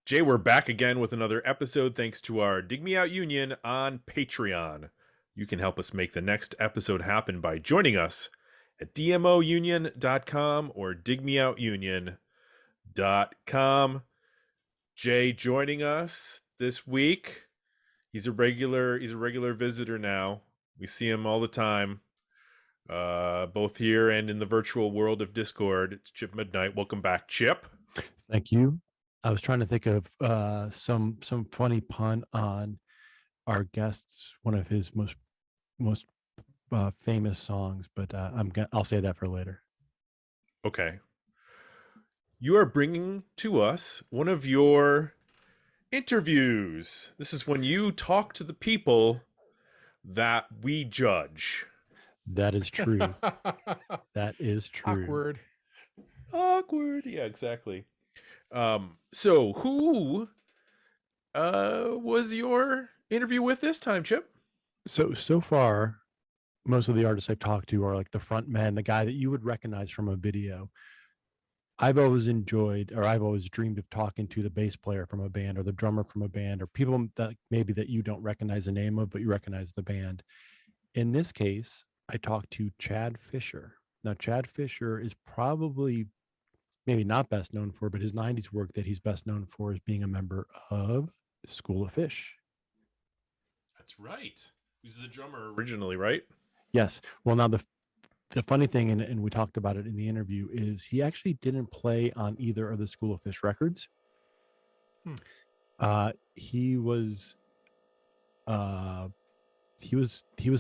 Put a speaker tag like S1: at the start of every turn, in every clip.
S1: Jay, we're back again with another episode thanks to our Dig Me Out Union on Patreon. You can help us make the next episode happen by joining us at dmounion.com or digmeoutunion.com. Jay joining us this week. He's a regular visitor now. We see him all the time. Both here and in the virtual world of Discord. It's Chip Midnight. Welcome back, Chip.
S2: Thank you. I was trying to think of some funny pun on our guest's one of his most famous songs, but I'll say that for later.
S1: Okay. You are bringing to us one of your interviews. This is when you talk to the people that we judge.
S2: That is true. That is true.
S1: Awkward. Yeah, exactly. So who was your interview with this time, Chip?
S2: So far, most of the artists I've talked to are like the front man, the guy that you would recognize from a video. I've always enjoyed, or I've always dreamed of talking to the bass player from a band or the drummer from a band, or people that maybe that you don't recognize the name of, but you recognize the band. In this case, I talked to Chad Fischer. Now, Chad Fischer is probably maybe not best known for, but his 90s work that he's best known for is being a member of School of Fish.
S1: That's right. He's the drummer originally, right?
S2: Yes. Well, now the funny thing, and we talked about it in the interview, is he actually didn't play on either of the School of Fish records. He was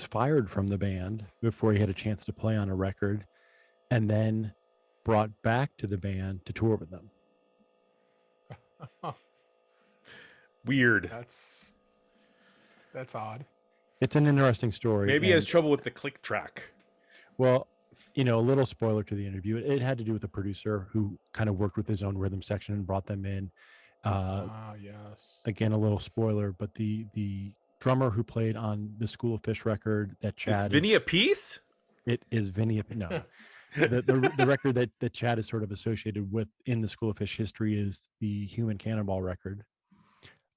S2: fired from the band before he had a chance to play on a record, and then brought back to the band to tour with them.
S1: Weird.
S3: That's odd.
S2: It's an interesting story.
S1: Maybe he has trouble with the click track.
S2: Well, a little spoiler to the interview. It had to do with a producer who kind of worked with his own rhythm section and brought them in.
S3: Yes.
S2: Again, a little spoiler, but the drummer who played on the School of Fish record that Chad
S1: It's Vinny Appice?
S2: It is Vinny Appice. No. the record that Chad is sort of associated with in the School of Fish history is the Human Cannonball record.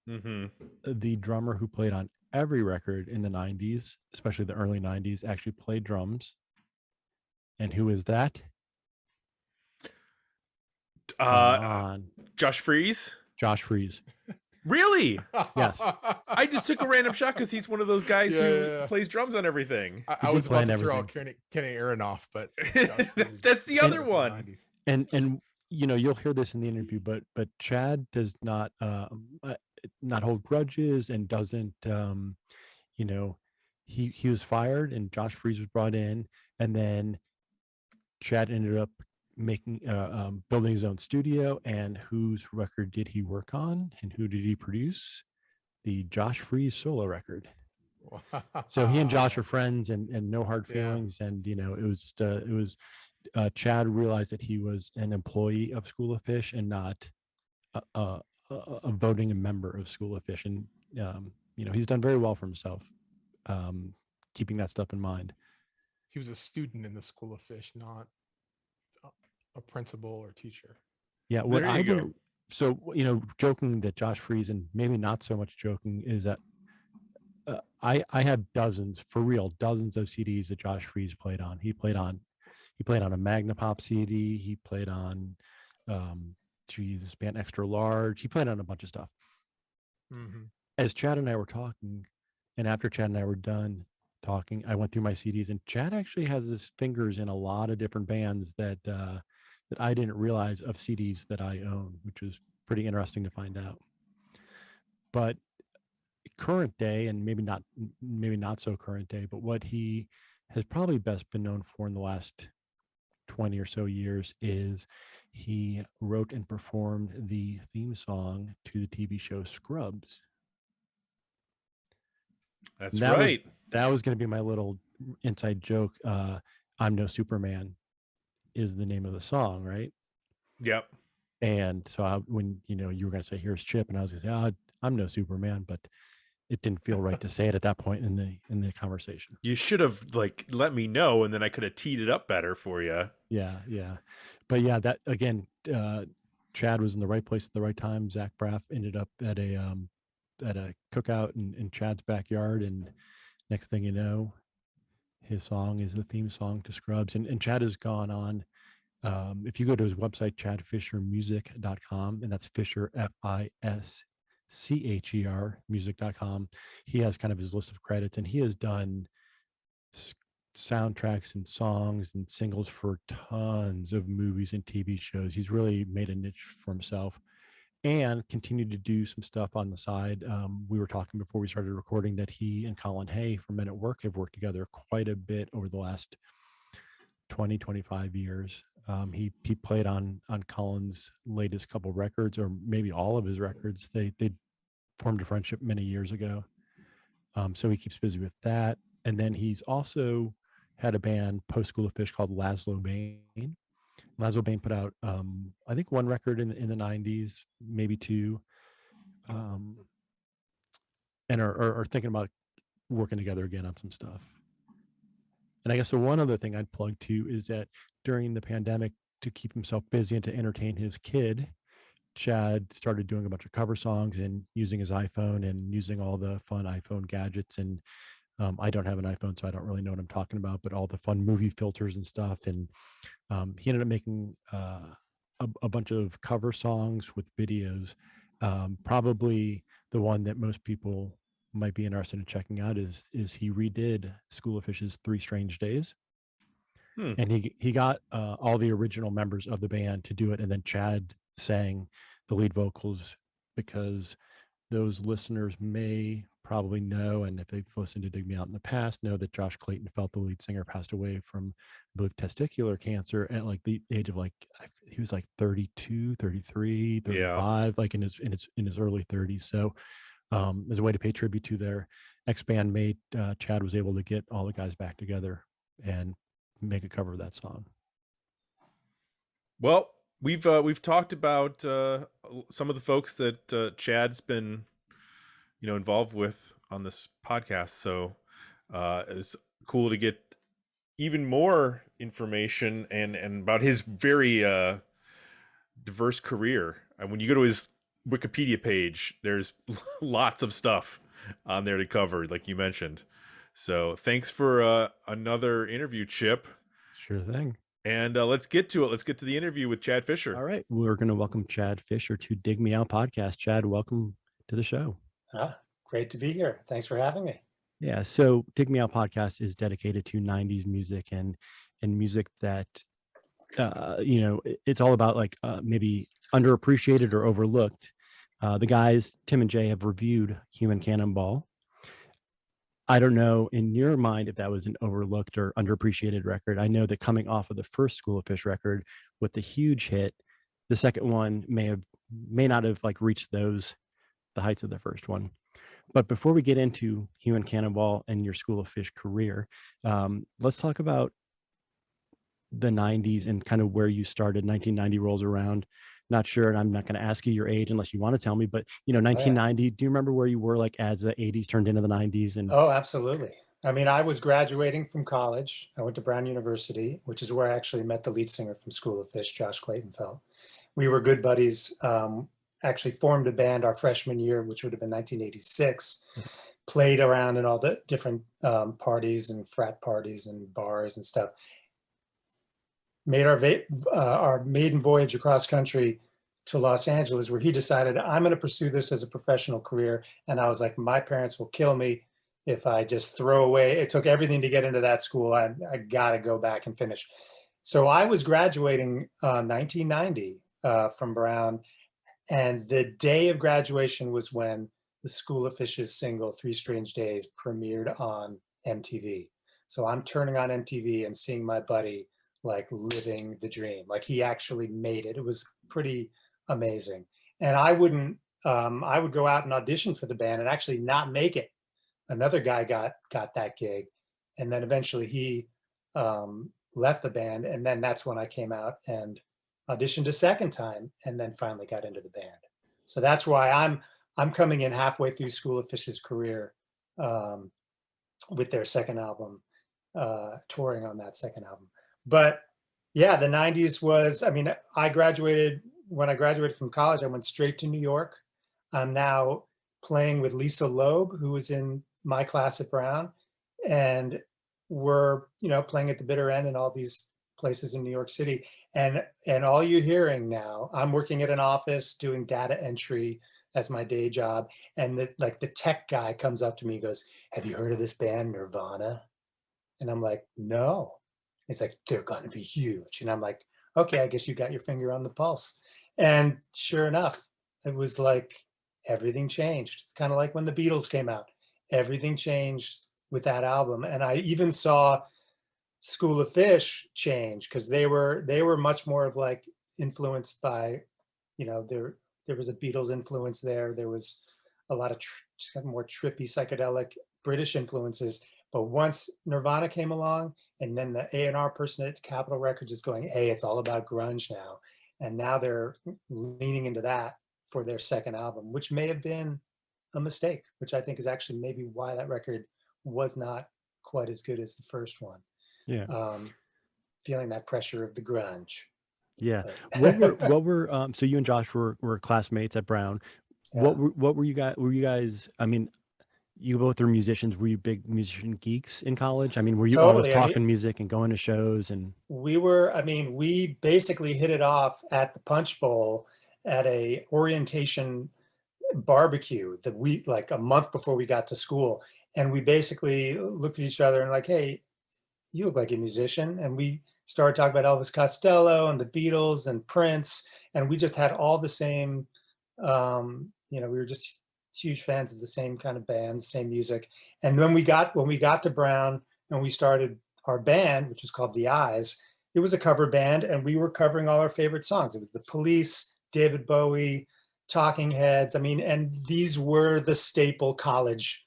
S1: Mm-hmm.
S2: The drummer who played on every record in the 90s, especially the early 90s, actually played drums. And who is that?
S1: Josh Freese?
S2: Josh Freese.
S1: Really?
S2: Yes.
S1: I just took a random shot because he's one of those guys who plays drums on everything.
S3: I was about to throw out Kenny Aronoff, but
S1: that's the other one.
S2: And you'll hear this in the interview, but Chad does not hold grudges and doesn't he was fired and Josh Freese was brought in, and then Chad ended up making building his own studio. And whose record did he work on and who did he produce? The Josh Freese solo record. Wow. So he and Josh are friends and no hard feelings. Yeah. And it was Chad realized that he was an employee of School of Fish and not a voting member of School of Fish. And he's done very well for himself, keeping that stuff in mind.
S3: He was a student in the School of Fish, not a principal or teacher.
S2: Yeah, joking that Josh Freese, and maybe not so much joking, is that I have dozens of CDs that Josh Freese played on. He played on a Magnapop CD. He played on this band Extra Large. He played on a bunch of stuff. Mm-hmm. As Chad and I were talking, and after Chad and I were done talking, I went through my CDs, and Chad actually has his fingers in a lot of different bands that I didn't realize of CDs that I own, which was pretty interesting to find out. But current day, and maybe not so current day, but what he has probably best been known for in the last 20 or so years is he wrote and performed the theme song to the TV show Scrubs.
S1: That's right.
S2: That was going to be my little inside joke. I'm No Superman is the name of the song, right?
S1: Yep.
S2: And so when you were going to say, "Here's Chip," and I was going to say, "I'm no Superman," but it didn't feel right to say it at that point in the conversation.
S1: You should have let me know, and then I could have teed it up better for you.
S2: Yeah. But yeah, that again, Chad was in the right place at the right time. Zach Braff ended up at a cookout in Chad's backyard, and next thing you know, his song is the theme song to Scrubs. And Chad has gone on. If you go to his website, chadfischermusic.com, and that's Fisher, Fischer, music.com, he has kind of his list of credits, and he has done soundtracks and songs and singles for tons of movies and TV shows. He's really made a niche for himself and continued to do some stuff on the side. We were talking before we started recording that he and Colin Hay from Men at Work have worked together quite a bit over the last 20, 25 years. He played on Colin's latest couple records, or maybe all of his records. They formed a friendship many years ago. So he keeps busy with that. And then he's also had a band post School of Fish called Laszlo Bane. Laszlo Bane put out, I think, one record in the 90s, maybe two, and are thinking about working together again on some stuff. And I guess the one other thing I'd plug to is that during the pandemic, to keep himself busy and to entertain his kid, Chad started doing a bunch of cover songs and using his iPhone and using all the fun iPhone gadgets. And I don't have an iPhone, so I don't really know what I'm talking about, but all the fun movie filters and stuff. And he ended up making a bunch of cover songs with videos. Probably the one that most people might be interested in checking out is he redid School of Fish's 3 Strange Days. And he got all the original members of the band to do it, and then Chad sang the lead vocals, because those listeners may probably know, and if they've listened to Dig Me Out in the past, know that Josh Clayton Felt, the lead singer, passed away from, I believe, testicular cancer at like the age of, like, he was like 32, 33, 35, like in his early 30s. So as a way to pay tribute to their ex-band mate, Chad was able to get all the guys back together and make a cover of that song.
S1: Well, we've talked about some of the folks that Chad's been, involved with on this podcast. So it's cool to get even more information and about his very diverse career. And when you go to his Wikipedia page, there's lots of stuff on there to cover, like you mentioned. So thanks for another interview, Chip.
S2: Sure thing.
S1: And let's get to it. Let's get to the interview with Chad Fischer.
S2: All right. We're going to welcome Chad Fischer to Dig Me Out podcast. Chad, welcome to the show.
S4: Great to be here. Thanks for having me.
S2: Yeah. So Dig Me Out podcast is dedicated to 90s music and music that, it's all about, like, maybe underappreciated or overlooked. The guys, Tim and Jay, have reviewed Human Cannonball. I don't know in your mind if that was an overlooked or underappreciated record. I know that coming off of the first School of Fish record with the huge hit, the second one may not have like reached the heights of the first one. But before we get into Human Cannonball and your School of Fish career, let's talk about the 90s and kind of where you started. 1990 rolls around. Not sure, and I'm not going to ask you your age unless you want to tell me, but 1990, do you remember where you were, like, as the 80s turned into the 90s? And
S4: oh, absolutely. I mean, I was graduating from college. I went to Brown University, which is where I actually met the lead singer from School of Fish, Josh Clayton Felt. We were good buddies. Actually formed a band our freshman year, which would have been 1986. Played around in all the different parties and frat parties and bars and stuff. Made our maiden voyage across country to Los Angeles, where he decided, I'm going to pursue this as a professional career. And I was like, my parents will kill me if I just throw away. It took everything to get into that school. I got to go back and finish. So I was graduating 1990 from Brown. And the day of graduation was when the School of Fish's single, 3 Strange Days, premiered on MTV. So I'm turning on MTV and seeing my buddy like living the dream. Like, he actually made it. It was pretty amazing. And I would go out and audition for the band and actually not make it. Another guy got that gig. And then eventually he left the band. And then that's when I came out and auditioned a second time and then finally got into the band. So that's why I'm coming in halfway through School of Fish's career with their second album, touring on that second album. But yeah, the 90s was, I mean, I graduated when I graduated from college, I went straight to New York. I'm now playing with Lisa Loeb, who was in my class at Brown, and we're, you know, playing at the bitter end in all these places in New York City. And all you're hearing now, I'm working at an office doing data entry as my day job, and the tech guy comes up to me and goes, "Have you heard of this band Nirvana?" And I'm like, "No." It's like, "They're gonna be huge." And I'm like, "Okay, I guess you got your finger on the pulse." And sure enough, it was like everything changed. It's kind of like when the Beatles came out. Everything changed with that album. And I even saw School of Fish change, because they were much more of like influenced by, you know, there was a Beatles influence there. There was a lot of just kind of more trippy psychedelic British influences. But once Nirvana came along, and then the A&R person at Capitol Records is going, "Hey, it's all about grunge now." And now they're leaning into that for their second album, which may have been a mistake, which I think is actually maybe why that record was not quite as good as the first one.
S2: Yeah.
S4: Feeling that pressure of the grunge.
S2: Yeah.
S4: But,
S2: What were so you and Josh were classmates at Brown.
S4: yeah.
S2: What were you guys, I mean, you both are musicians. Were you big musician geeks in college? I mean, were you always
S4: Totally. I mean,
S2: talking music and going to shows and
S4: we basically hit it off at the Punch Bowl at a orientation barbecue that we, like a month before we got to school. And we basically looked at each other and like, "Hey, you look like a musician." And we started talking about Elvis Costello and the Beatles and Prince. And we just had all the same, you know, we were just huge fans of the same kind of bands, same music. And when we got to Brown and we started our band, which was called The Eyes, it was a cover band, and we were covering all our favorite songs. It was The Police, David Bowie, Talking Heads. I mean, and these were the staple college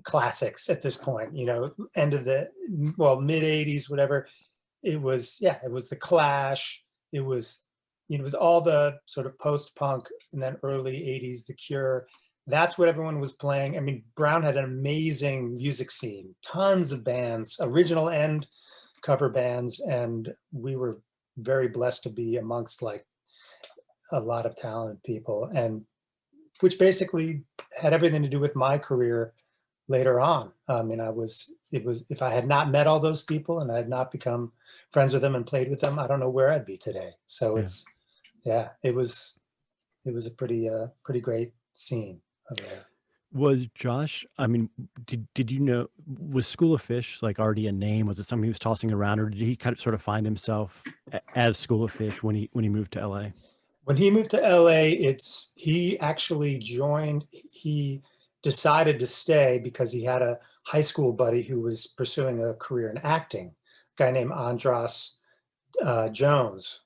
S4: classics at this point, you know, end of the, well, mid 80s, whatever. It was, yeah, it was the Clash. It was, you know, it was all the sort of post-punk, and then early 80s, The Cure. That's what everyone was playing. I mean, Brown had an amazing music scene, tons of bands, original and cover bands, and we were very blessed to be amongst like a lot of talented people, and which basically had everything to do with my career later on. I mean, if I had not met all those people and I had not become friends with them and played with them, I don't know where I'd be today. So
S2: Yeah.
S4: it was a pretty great scene over there.
S2: was Josh, I mean, did you know, was School of Fish like already a name? Was it something he was tossing around, or did he kind of sort of find himself as School of Fish when he moved to LA?
S4: When he moved to LA, he actually joined, he decided to stay because he had a high school buddy who was pursuing a career in acting, a guy named Andras Jones,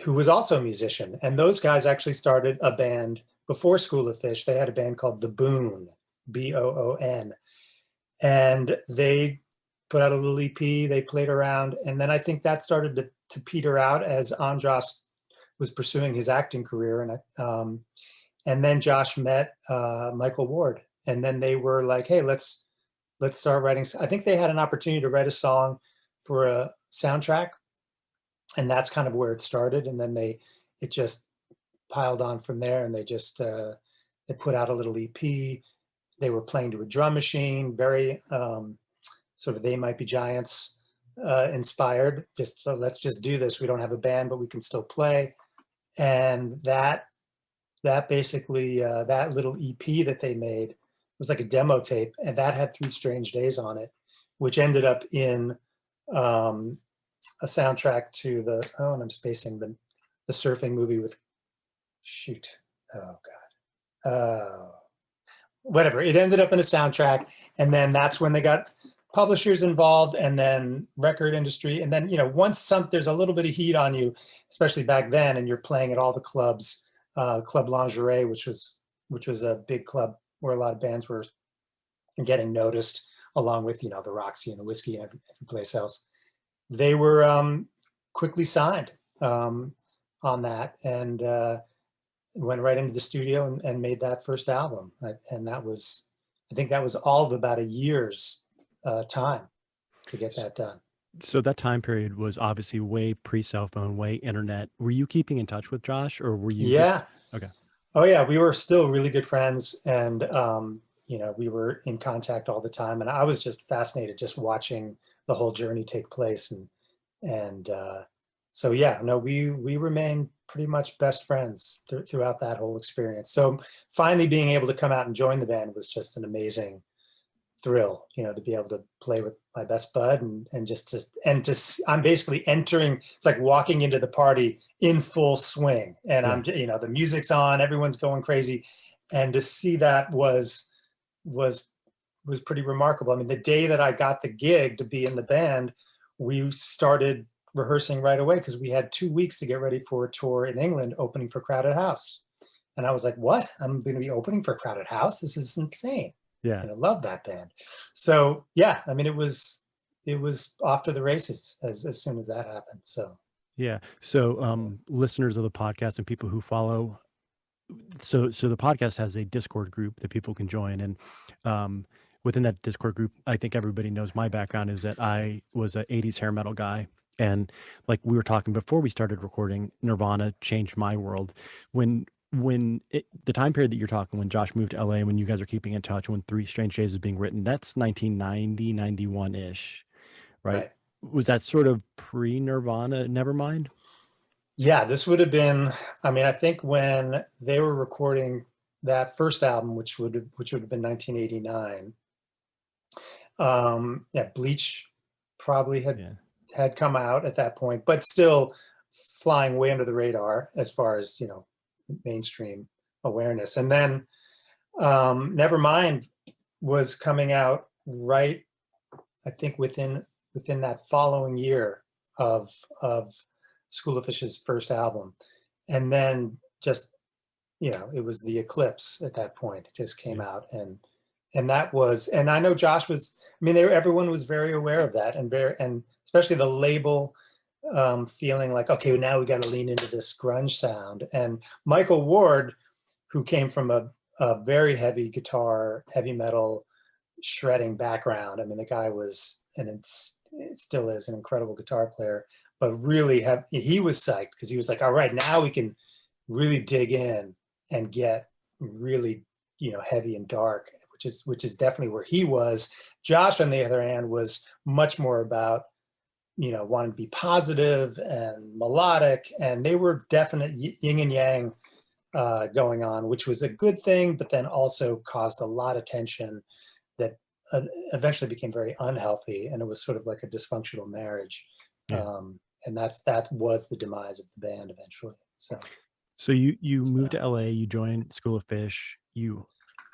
S4: who was also a musician. And those guys actually started a band before School of Fish. They had a band called The Boon, Boon. And they put out a little EP, they played around. And then I think that started to peter out as Andras was pursuing his acting career. And then Josh met Michael Ward. And then they were like, "Hey, let's start writing." I think they had an opportunity to write a song for a soundtrack, and that's kind of where it started. And then it just piled on from there, and they just they put out a little EP. They were playing to a drum machine, very sort of They Might Be Giants inspired. Just let's just do this. We don't have a band, but we can still play. And that basically that little EP that they made was like a demo tape, and that had 3 Strange Days on it, which ended up in a soundtrack to and I'm spacing the surfing movie with whatever. It ended up in a soundtrack, and then that's when they got publishers involved, and then record industry, and then, you know, once there's a little bit of heat on you, especially back then, and you're playing at all the clubs, Club Lingerie, which was a big club where a lot of bands were getting noticed, along with, you know, the Roxy and the Whiskey and every place else. They were quickly signed on that, and went right into the studio and made that first album. And I think that was all of about a year's time to get that done.
S2: So that time period was obviously way pre-cell phone, way internet. Were you keeping in touch with Josh, or were you just
S4: Yeah.
S2: okay?
S4: Oh yeah, we were still really good friends, and we were in contact all the time. And I was just fascinated just watching the whole journey take place, and so yeah, no, we remained pretty much best friends throughout that whole experience. So finally being able to come out and join the band was just an amazing thrill, to be able to play with my best bud and I'm basically entering, it's like walking into the party in full swing, and
S2: Yeah.
S4: I'm, the music's on, everyone's going crazy. And to see that was pretty remarkable. I mean, the day that I got the gig to be in the band, we started rehearsing right away because we had 2 weeks to get ready for a tour in England opening for Crowded House. And I was like, what? I'm going to be opening for Crowded House? This is insane.
S2: Yeah.
S4: And I love that band. So yeah, I mean, it was off to the races as soon as that happened. So
S2: Yeah. So listeners of the podcast and people who follow, so the podcast has a Discord group that people can join. And within that Discord group, I think everybody knows my background is that I was an 80s hair metal guy. And like we were talking before we started recording, Nirvana changed my world. The time period that you're talking, when Josh moved to LA, when you guys are keeping in touch, when Three Strange Days was being written, that's 1990, 91-ish, right?
S4: right.
S2: Was that sort of pre-Nirvana, Nevermind?
S4: Yeah, this would have been, I mean, I think when they were recording that first album, which would have been 1989. Yeah, Bleach probably had come out at that point, but still flying way under the radar as far as, mainstream awareness. And then Nevermind was coming out right, I think within that following year of School of Fish's first album. And then just, it was the eclipse at that point. It just came out, and that was, and I know Josh was, I mean, everyone was very aware of that, and especially the label feeling like, okay, now we got to lean into this grunge sound. And Michael Ward, who came from a very heavy guitar, heavy metal shredding background. I mean, the guy was, and it still is, an incredible guitar player, but really he was psyched because he was like, all right, now we can really dig in and get really, heavy and dark, which is definitely where he was. Josh, on the other hand, was much more about, wanting to be positive and melodic, and they were definite yin and yang going on, which was a good thing, but then also caused a lot of tension that eventually became very unhealthy, and it was sort of like a dysfunctional marriage.
S2: Yeah.
S4: And that was the demise of the band eventually.
S2: So you moved to LA, you joined School of Fish, you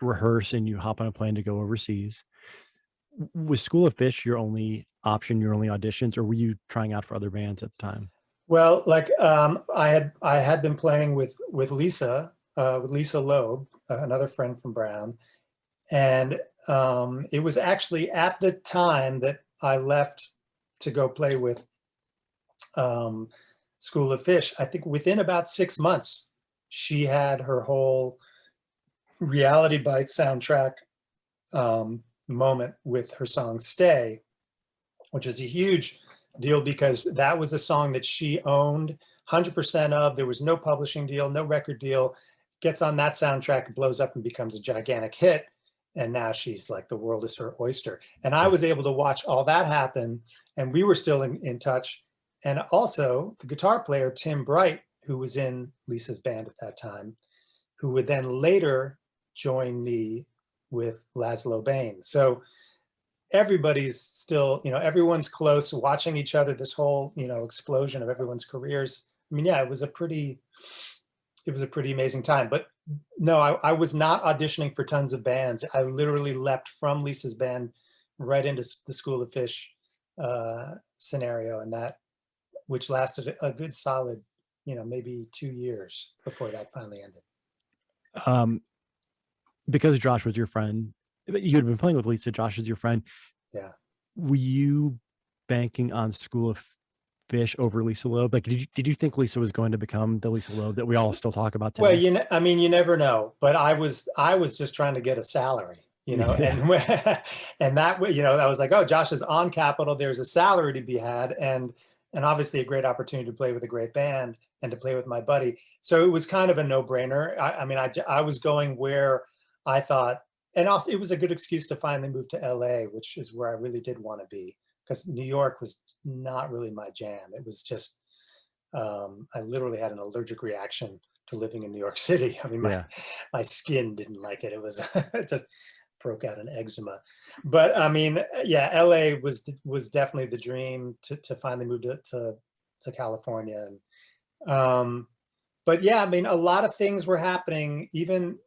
S2: rehearse and you hop on a plane to go overseas. Was School of Fish your only option, your only auditions, or were you trying out for other bands at the time?
S4: Well, like I had been playing with Lisa Loeb, another friend from Brown, and it was actually at the time that I left to go play with School of Fish. I think within about 6 months, she had her whole Reality Bites soundtrack moment with her song Stay, which was a huge deal because that was a song that she owned 100% of. There was no publishing deal, no record deal. Gets on that soundtrack, blows up and becomes a gigantic hit. And now she's like, the world is her oyster. And I was able to watch all that happen, and we were still in touch. And also the guitar player, Tim Bright, who was in Lisa's band at that time, who would then later join me with Laszlo Bane. So everybody's still, everyone's close, watching each other, this whole, explosion of everyone's careers. I mean, yeah, it was a pretty amazing time. But no, I was not auditioning for tons of bands. I literally leapt from Lisa's band right into the School of Fish scenario, and that, which lasted a good solid, maybe 2 years before that finally ended.
S2: Because Josh was your friend, you had been playing with Lisa, Josh is your friend.
S4: Yeah.
S2: Were you banking on School of Fish over Lisa Loeb? Like, did you think Lisa was going to become the Lisa Loeb that we all still talk about today?
S4: Well, I mean, you never know, but I was just trying to get a salary, and and that way, I was like, oh, Josh is on Capitol. There's a salary to be had, and obviously a great opportunity to play with a great band and to play with my buddy. So it was kind of a no-brainer. I was going where I thought, and also it was a good excuse to finally move to LA, which is where I really did want to be, because New York was not really my jam. It was just, I literally had an allergic reaction to living in New York City. I mean, my skin didn't like it. It was it just broke out in eczema. But I mean, yeah, LA was definitely the dream to finally move to California. And but yeah, I mean, a lot of things were happening even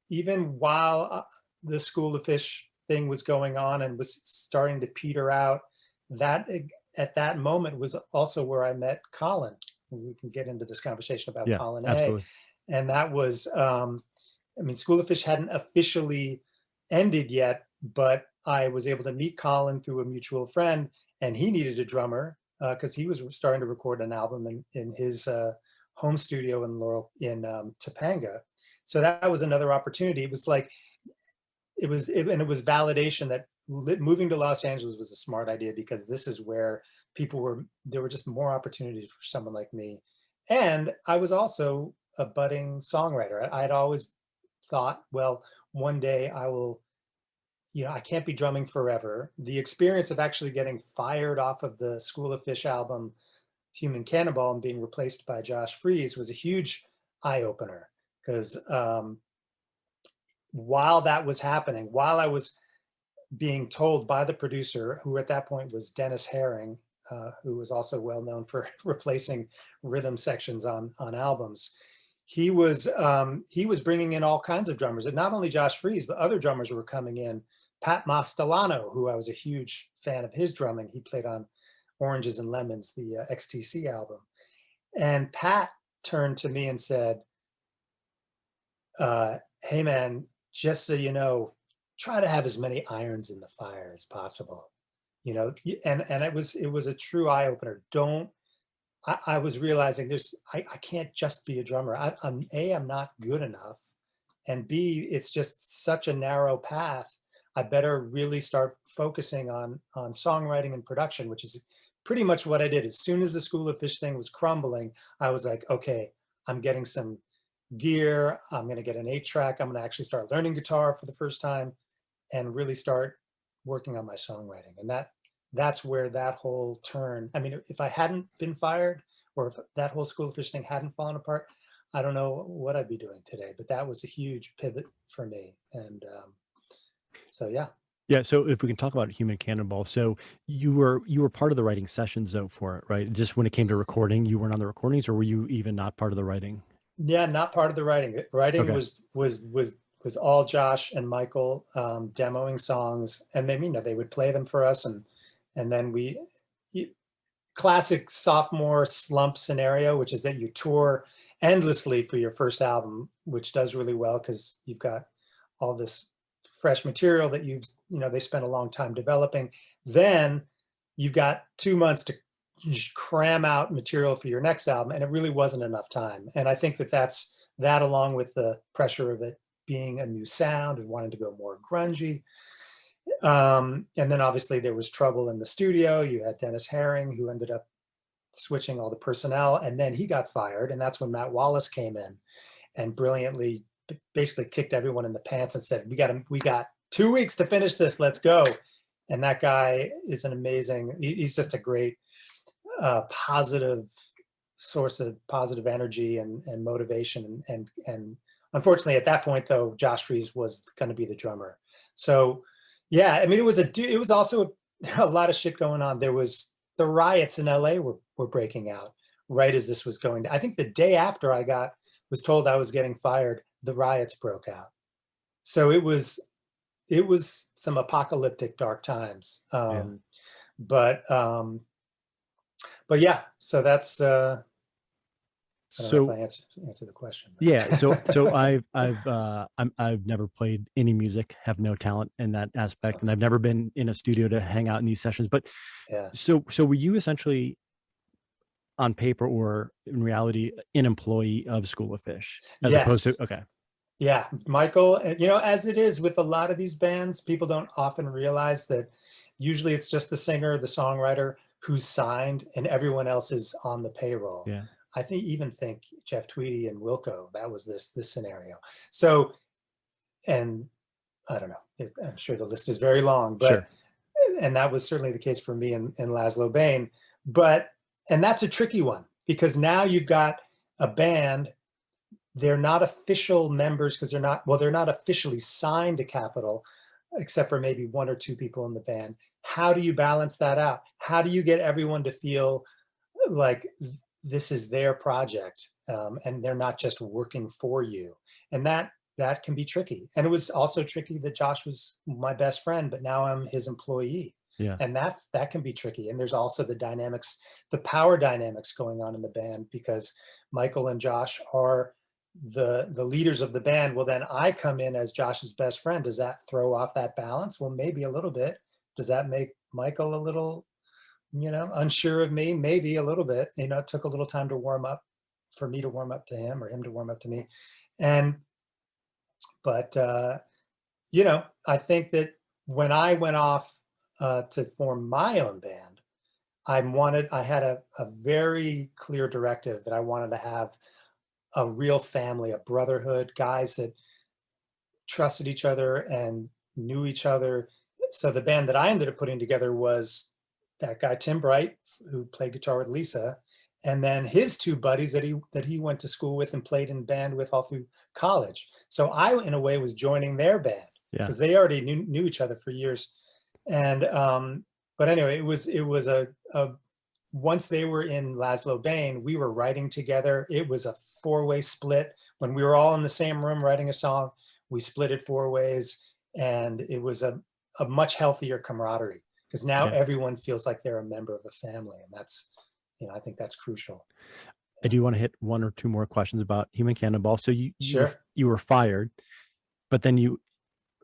S4: while the School of Fish thing was going on and was starting to peter out. That at that moment was also where I met Colin. We can get into this conversation about Colin Hay.
S2: Absolutely.
S4: And that was, I mean, School of Fish hadn't officially ended yet, but I was able to meet Colin through a mutual friend, and he needed a drummer because he was starting to record an album in his home studio in Topanga. So that was another opportunity. It was like, it was validation that moving to Los Angeles was a smart idea, because this is where there were just more opportunities for someone like me. And I was also a budding songwriter. I had always thought, well, one day I will, I can't be drumming forever. The experience of actually getting fired off of the School of Fish album, Human Cannonball, and being replaced by Josh Freese was a huge eye-opener, because while that was happening, while I was being told by the producer, who at that point was Dennis Herring, who was also well known for replacing rhythm sections on albums, he was bringing in all kinds of drummers, and not only Josh Freese, but other drummers were coming in. Pat Mastelano, who I was a huge fan of his drumming, he played on Oranges and Lemons, the XTC album. And Pat turned to me and said, hey man, just so you know, try to have as many irons in the fire as possible, and it was a true eye opener. I was realizing I can't just be a drummer. I'm not good enough, and B, it's just such a narrow path. I better really start focusing on songwriting and production, which is pretty much what I did. As soon as the School of Fish thing was crumbling, I was like, okay, I'm getting some gear. I'm going to get an 8-track. I'm going to actually start learning guitar for the first time and really start working on my songwriting. And that's where that whole turn, I mean, if I hadn't been fired, or if that whole School of Fish thing hadn't fallen apart, I don't know what I'd be doing today. But that was a huge pivot for me. And so, yeah.
S2: Yeah. So if we can talk about Human Cannonball. So you were part of the writing sessions though for it, right? Just when it came to recording, you weren't on the recordings, or were you even not part of the writing?
S4: Yeah, not part of the writing. Writing
S2: Okay.
S4: was all Josh and Michael demoing songs, and then they would play them for us, and then classic sophomore slump scenario, which is that you tour endlessly for your first album, which does really well because you've got all this fresh material that they spent a long time developing. Then you've got 2 months to cram out material for your next album, and it really wasn't enough time. And I think that's along with the pressure of it being a new sound and wanting to go more grungy. And then obviously there was trouble in the studio. You had Dennis Herring, who ended up switching all the personnel, and then he got fired. And that's when Matt Wallace came in and brilliantly basically kicked everyone in the pants and said, we got 2 weeks to finish this, let's go. And that guy is he's just a great positive source of positive energy and motivation. And unfortunately at that point though, Josh Freese was going to be the drummer. So yeah, I mean, it was also a lot of shit going on. There was the riots in LA were breaking out right as this was going to, I think the day after I was told I was getting fired, the riots broke out. So it was some apocalyptic dark times. But yeah, so that's I don't know if I answered the question. But.
S2: Yeah. So I've never played any music, have no talent in that aspect, and I've never been in a studio to hang out in these sessions. But
S4: yeah.
S2: So were you essentially on paper or in reality an employee of School of Fish as opposed to? Okay.
S4: Yeah, Michael, you know, as it is with a lot of these bands, people don't often realize that usually it's just the singer, the songwriter who's signed and everyone else is on the payroll.
S2: Yeah.
S4: I think Jeff Tweedy and Wilco, that was this scenario. So, and I don't know, I'm sure the list is very long, but,
S2: Sure.
S4: and that was certainly the case for me and Laszlo Bane. But, and that's a tricky one because now you've got a band, they're not official members because they're not officially signed to Capitol, except for maybe one or two people in the band. How do you balance that out? How do you get everyone to feel like this is their project, and they're not just working for you? And that can be tricky. And it was also tricky that Josh was my best friend, but now I'm his employee.
S2: Yeah.
S4: And that can be tricky. And there's also the dynamics, the power dynamics going on in the band, because Michael and Josh are the leaders of the band. Well, then I come in as Josh's best friend. Does that throw off that balance? Well, maybe a little bit. Does that make Michael a little, unsure of me? Maybe a little bit. It took a little time to warm up, for me to warm up to him or him to warm up to me. But I think that when I went off to form my own band, I had a very clear directive that I wanted to have a real family, a brotherhood, guys that trusted each other and knew each other. So the band that I ended up putting together was that guy, Tim Bright, who played guitar with Lisa, and then his two buddies that he went to school with and played in band with all through college. So I, in a way, was joining their band because they already knew each other for years. And but anyway, it was a once they were in Laszlo Bane, we were writing together. It was a four-way split. When we were all in the same room writing a song, we split it four ways, and it was a much healthier camaraderie because now everyone feels like they're a member of a family, and that's, I think that's crucial.
S2: I do want to hit one or two more questions about Human Cannonball. So you were fired, but then you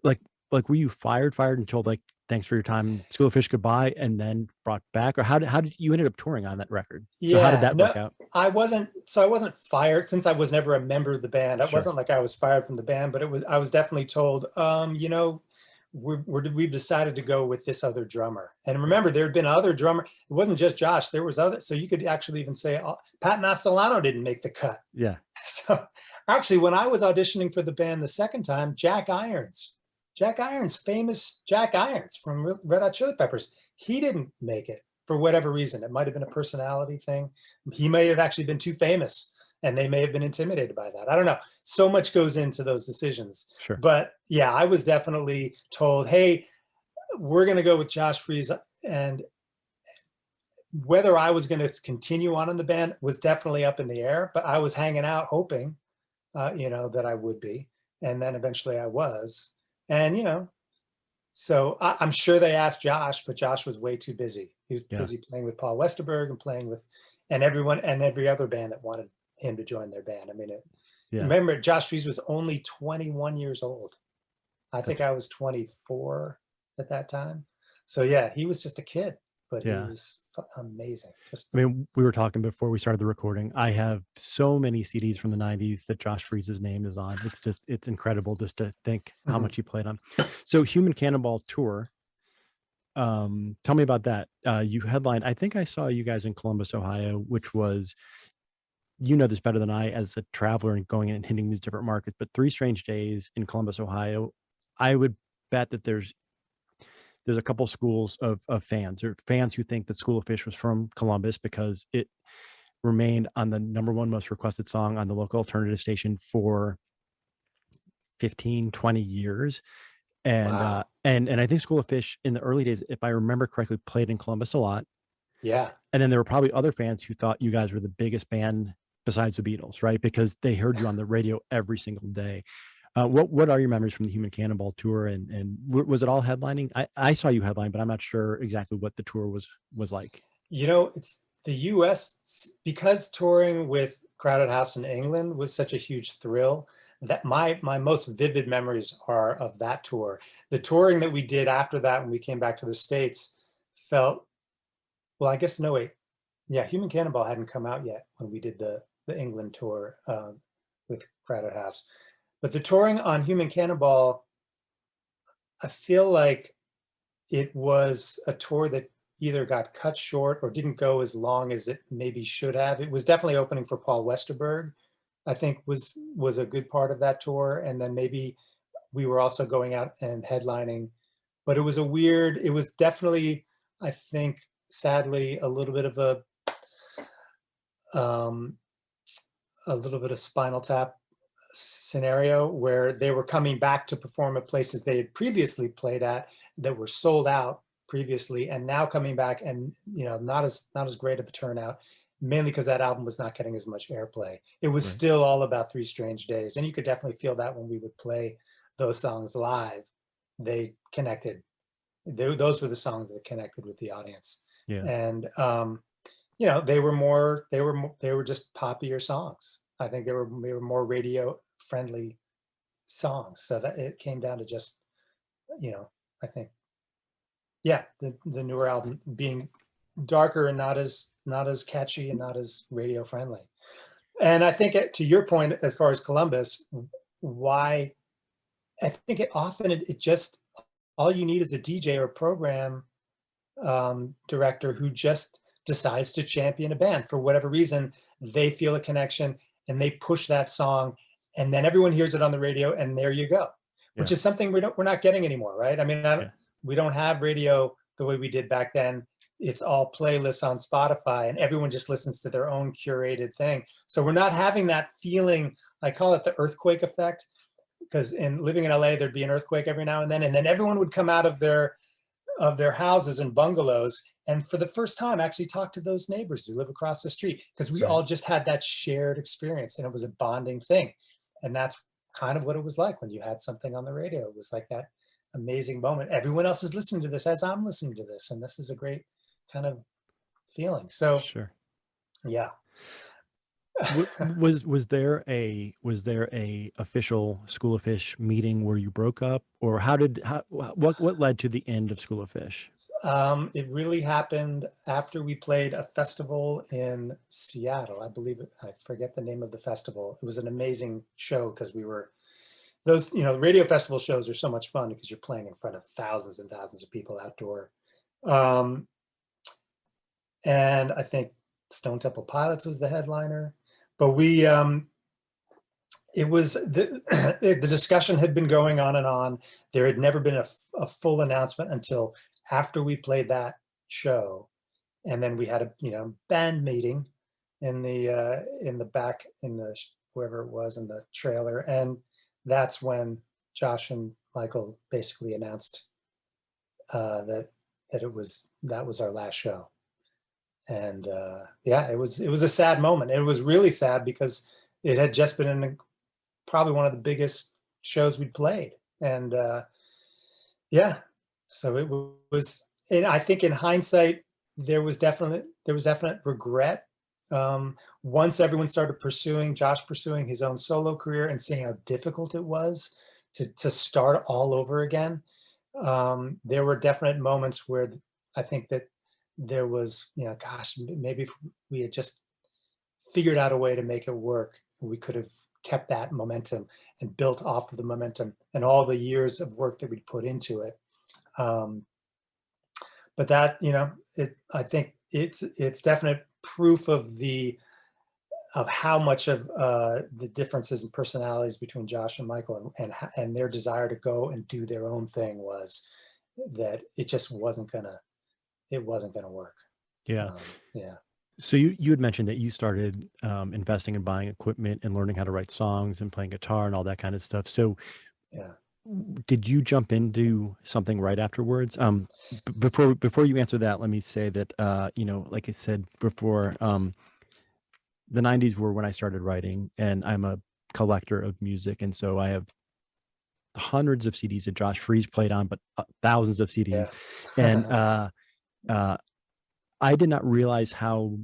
S2: like were you fired and told like thanks for your time, School of Fish, goodbye, and then brought back, or how did you ended up touring on that record? So how did that work out?
S4: I wasn't fired, since I was never a member of the band. It wasn't like I was fired from the band, but I was definitely told, we've decided to go with this other drummer. And remember, there had been other drummer. It wasn't just Josh. There was other. So you could actually even say Pat Mastellano didn't make the cut.
S2: Yeah.
S4: So actually, when I was auditioning for the band the second time, Jack Irons, famous Jack Irons from Red Hot Chili Peppers, he didn't make it for whatever reason. It might have been a personality thing. He may have actually been too famous, and they may have been intimidated by that. I don't know. So much goes into those decisions.
S2: Sure.
S4: But yeah, I was definitely told, hey, we're going to go with Josh Freese. And whether I was going to continue on in the band was definitely up in the air, but I was hanging out hoping, that I would be. And then eventually I was. And, so I'm sure they asked Josh, but Josh was way too busy. He was busy playing with Paul Westerberg and playing with, and everyone and every other band that wanted him to join their band. I mean, remember, Josh Freese was only 21 years old. I think I was 24 at that time. So yeah, he was just a kid, but he was amazing.
S2: I mean, we were talking before we started the recording. I have so many CDs from the 90s that Josh Freese's name is on. It's incredible just to think how much he played on. So Human Cannonball tour. Tell me about that. You headlined, I think I saw you guys in Columbus, Ohio, which was, this better than I as a traveler and going in and hitting these different markets, but 3 Strange Days in Columbus, Ohio. I would bet that there's a couple schools of fans, or fans who think that School of Fish was from Columbus because it remained on the #1 most requested song on the local alternative station for 15, 20 years. And
S4: wow.
S2: And I think School of Fish in the early days, if I remember correctly, played in Columbus a lot.
S4: Yeah.
S2: And then there were probably other fans who thought you guys were the biggest band besides the Beatles, right? Because they heard you on the radio every single day. What are your memories from the Human Cannonball tour, and was it all headlining? I saw you headline, but I'm not sure exactly what the tour was like.
S4: It's the US, because touring with Crowded House in England was such a huge thrill, that my most vivid memories are of that tour. The touring that we did after that, when we came back to the States, felt, well, I guess, no, wait. Yeah, Human Cannonball hadn't come out yet when we did the England tour with Crowded House. But the touring on Human Cannonball, I feel like it was a tour that either got cut short or didn't go as long as it maybe should have. It was definitely opening for Paul Westerberg, I think was a good part of that tour. And then maybe we were also going out and headlining, but it was definitely, I think, sadly, a little bit of Spinal Tap scenario where they were coming back to perform at places they had previously played at that were sold out previously, and now coming back and not as great of a turnout, mainly because that album was not getting as much airplay. It was still all about Three Strange Days, and you could definitely feel that when we would play those songs live. They connected. Those were the songs that connected with the audience.
S2: Yeah.
S4: And they were just poppier songs. I think they were more radio friendly songs. So that it came down to just, I think, the newer album being darker and not as catchy and not as radio friendly. And I think to your point, as far as Columbus, why I think it just, all you need is a DJ or program director who just decides to champion a band for whatever reason. They feel a connection and they push that song, and then everyone hears it on the radio, and there you go. Which is something we're not getting anymore, right? I mean, we don't have radio the way we did back then. It's all playlists on Spotify, and everyone just listens to their own curated thing. So we're not having that feeling. I call it the earthquake effect, because living in LA, there'd be an earthquake every now and then everyone would come out of their houses and bungalows, and for the first time actually talk to those neighbors who live across the street, because we all just had that shared experience, and it was a bonding thing. And that's kind of what it was like when you had something on the radio. It was like that amazing moment. Everyone else is listening to this as I'm listening to this, and this is a great kind of feeling. So
S2: Sure.
S4: Yeah.
S2: was there a official School of Fish meeting where you broke up, or what led to the end of School of Fish?
S4: It really happened after we played a festival in Seattle. I believe I forget the name of the festival. It was an amazing show because those radio festival shows are so much fun because you're playing in front of thousands and thousands of people outdoor. And I think Stone Temple Pilots was the headliner. But it was the discussion had been going on and on. There had never been a full announcement until after we played that show, and then we had a band meeting in the back wherever it was in the trailer, and that's when Josh and Michael basically announced that that was our last show. And it was a sad moment. It was really sad because it had just been in probably one of the biggest shows we'd played. And so it was, and I think in hindsight, there was definite regret. Once everyone started Josh pursuing his own solo career and seeing how difficult it was to start all over again. There were definite moments where I think that there was, gosh, maybe if we had just figured out a way to make it work, we could have kept that momentum and built off of the momentum and all the years of work that we'd put into it. But that, I think it's definite proof of how much of the differences in personalities between Josh and Michael and their desire to go and do their own thing was that it just wasn't gonna work.
S2: Yeah.
S4: Yeah.
S2: So you had mentioned that you started investing in buying equipment and learning how to write songs and playing guitar and all that kind of stuff. So
S4: yeah,
S2: did you jump into something right afterwards? Before you answer that, let me say that like I said before, the 90s were when I started writing, and I'm a collector of music, and so I have hundreds of CDs that Josh Freese played on, but thousands of CDs. Yeah. And I did not realize how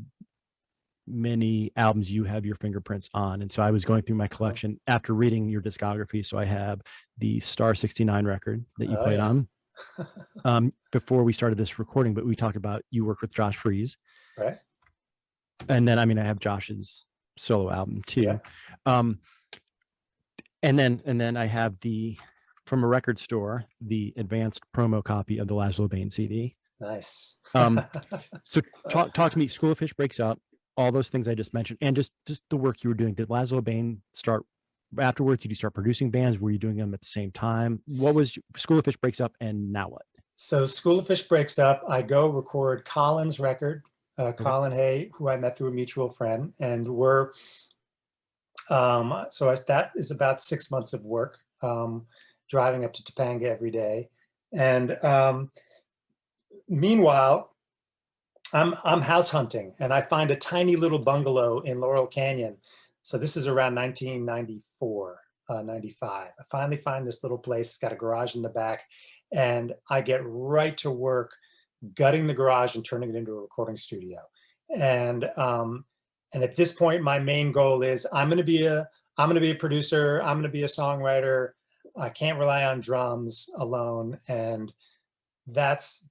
S2: many albums you have your fingerprints on. And so I was going through my collection after reading your discography. So I have the Star 69 record that you played on before we started this recording, but we talked about you worked with Josh Freese.
S4: Right.
S2: And then, I have Josh's solo album too. Yeah. And then I have from a record store, the advanced promo copy of the Laszlo Bane CD.
S4: Nice.
S2: So talk to me. School of Fish breaks up. All those things I just mentioned, and just the work you were doing. Did Laszlo Bane start afterwards? Did you start producing bands? Were you doing them at the same time? What was School of Fish breaks up, and now what?
S4: So School of Fish breaks up. I go record Colin's record, Colin Hay, who I met through a mutual friend, and that is about 6 months of work, driving up to Topanga every day. And meanwhile, I'm house hunting, and I find a tiny little bungalow in Laurel Canyon. So this is around 1994, 95. I finally find this little place. It's got a garage in the back, and I get right to work gutting the garage and turning it into a recording studio. And at this point, my main goal is I'm going to be a producer. I'm going to be a songwriter. I can't rely on drums alone. And that's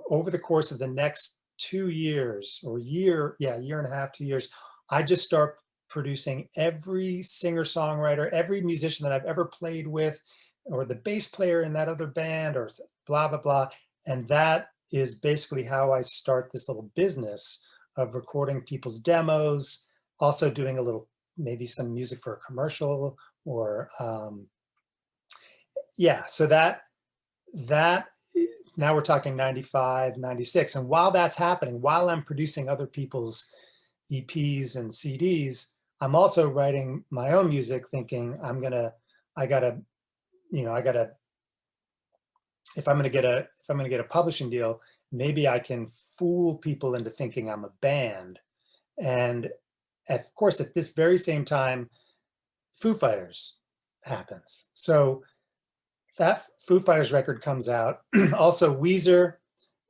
S4: over the course of the next 2 years or year and a half, 2 years, I just start producing every singer-songwriter, every musician that I've ever played with, or the bass player in that other band, or blah, blah, blah. And that is basically how I start this little business of recording people's demos, also doing a little, maybe some music for a commercial, or so that now we're talking 95, 96. And while that's happening, while I'm producing other people's EPs and CDs, I'm also writing my own music, thinking if I'm gonna get a publishing deal, maybe I can fool people into thinking I'm a band. And of course, at this very same time, Foo Fighters happens. So that Foo Fighters record comes out. Also, Weezer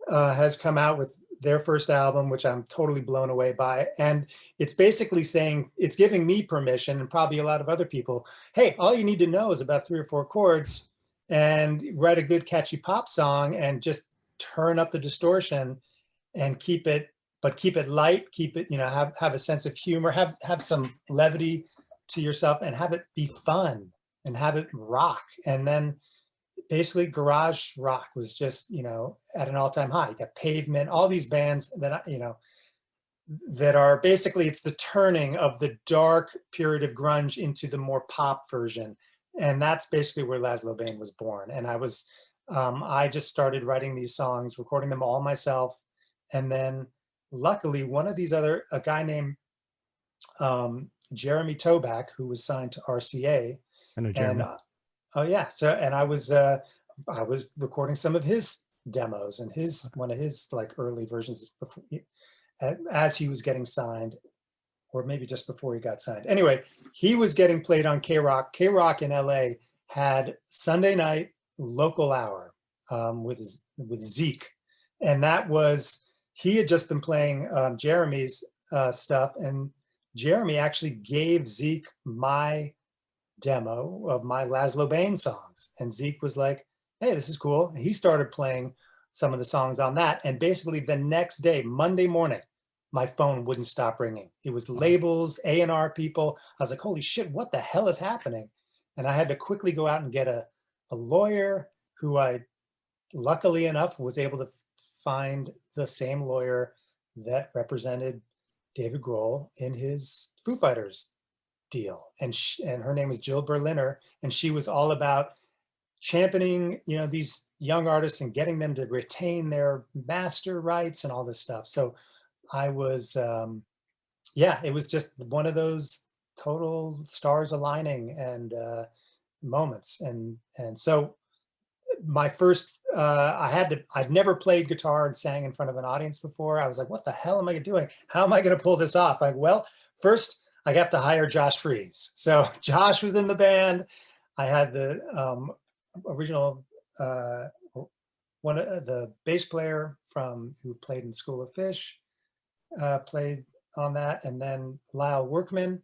S4: has come out with their first album, which I'm totally blown away by. And it's basically saying, it's giving me permission, and probably a lot of other people, hey, all you need to know is about 3 or 4 chords and write a good catchy pop song and just turn up the distortion and keep it light, keep it, have a sense of humor, have some levity to yourself, and have it be fun and have it rock. And then basically garage rock was just, at an all-time high. You got Pavement, all these bands that, that are basically, it's the turning of the dark period of grunge into the more pop version. And that's basically where Laszlo Bane was born. And I just started writing these songs, recording them all myself. And then luckily a guy named Jeremy Toback, who was signed to RCA.
S2: I know Jeremy.
S4: And I was recording some of his demos and one of his like early versions before, as he was getting signed, or maybe just before he got signed. Anyway, he was getting played on K-Rock. K-Rock in LA had Sunday night local hour with Zeke. And he had just been playing Jeremy's stuff, and Jeremy actually gave Zeke my demo of my Laszlo Bane songs. And Zeke was like, hey, this is cool. And he started playing some of the songs on that. And basically the next day, Monday morning, my phone wouldn't stop ringing. It was labels, A&R people. I was like, holy shit, what the hell is happening? And I had to quickly go out and get a lawyer, who I, luckily enough, was able to find the same lawyer that represented David Grohl in his Foo Fighters deal. And her name was Jill Berliner, and she was all about championing, these young artists and getting them to retain their master rights and all this stuff. So I was, it was just one of those total stars aligning and moments. And so my first, I'd never played guitar and sang in front of an audience before. I was like, what the hell am I doing? How am I going to pull this off? Like, well, first I have to hire Josh Freese. So Josh was in the band. I had the original, one of the bass player who played in School of Fish, played on that. And then Lyle Workman.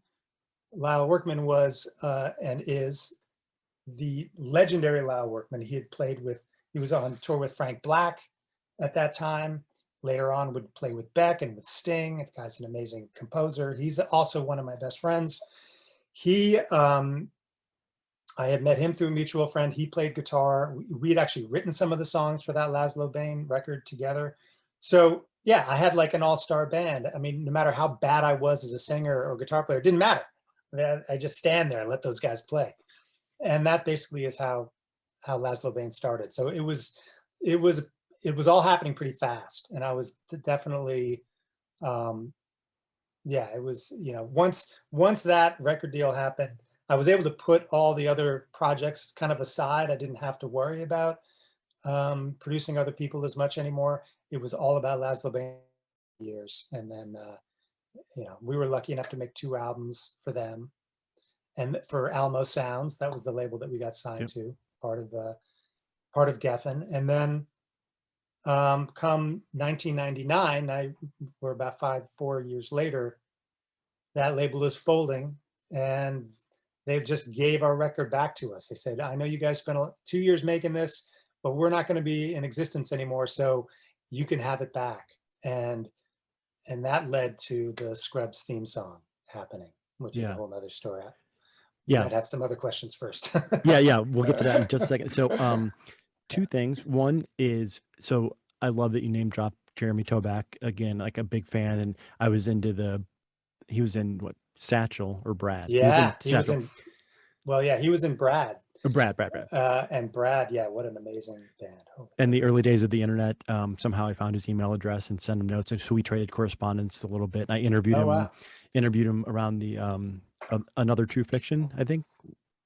S4: Lyle Workman was and is the legendary Lyle Workman. He was on tour with Frank Black at that time. Later on would play with Beck and with Sting. The guy's an amazing composer. He's also one of my best friends. He I had met him through a mutual friend. He played guitar. We had actually written some of the songs for that Laszlo Bane record together. So yeah, I had like an all-star band. I mean, no matter how bad I was as a singer or guitar player, it didn't matter. I just stand there and let those guys play. And that basically is how Laszlo Bane started. So it was all happening pretty fast. And I was definitely, yeah, it was, you know, once that record deal happened, I was able to put all the other projects kind of aside. I didn't have to worry about producing other people as much anymore. It was all about Laszlo Bane years. And then, you know, we were lucky enough to make 2 albums for them. And for Alamo Sounds, that was the label that we got signed to, part of Geffen. And then come 1999, we're about 4 years later, that label is folding, and they just gave our record back to us. They said, I know you guys spent 2 years making this, but we're not going to be in existence anymore, so you can have it back. And that led to the Scrubs theme song happening, which is a whole nother story.
S2: Yeah.
S4: I'd have some other questions first.
S2: Yeah. We'll get to that in just a second. So 2 things. One is, so I love that you name dropped Jeremy Toback again, like a big fan. And I was into he was in what, Satchel or Brad?
S4: Yeah,
S2: he was in
S4: Brad.
S2: Brad.
S4: And Brad, yeah, what an amazing band.
S2: In the early days of the internet, somehow I found his email address and sent him notes. And so we traded correspondence a little bit. And I interviewed him around the Another True Fiction, I think.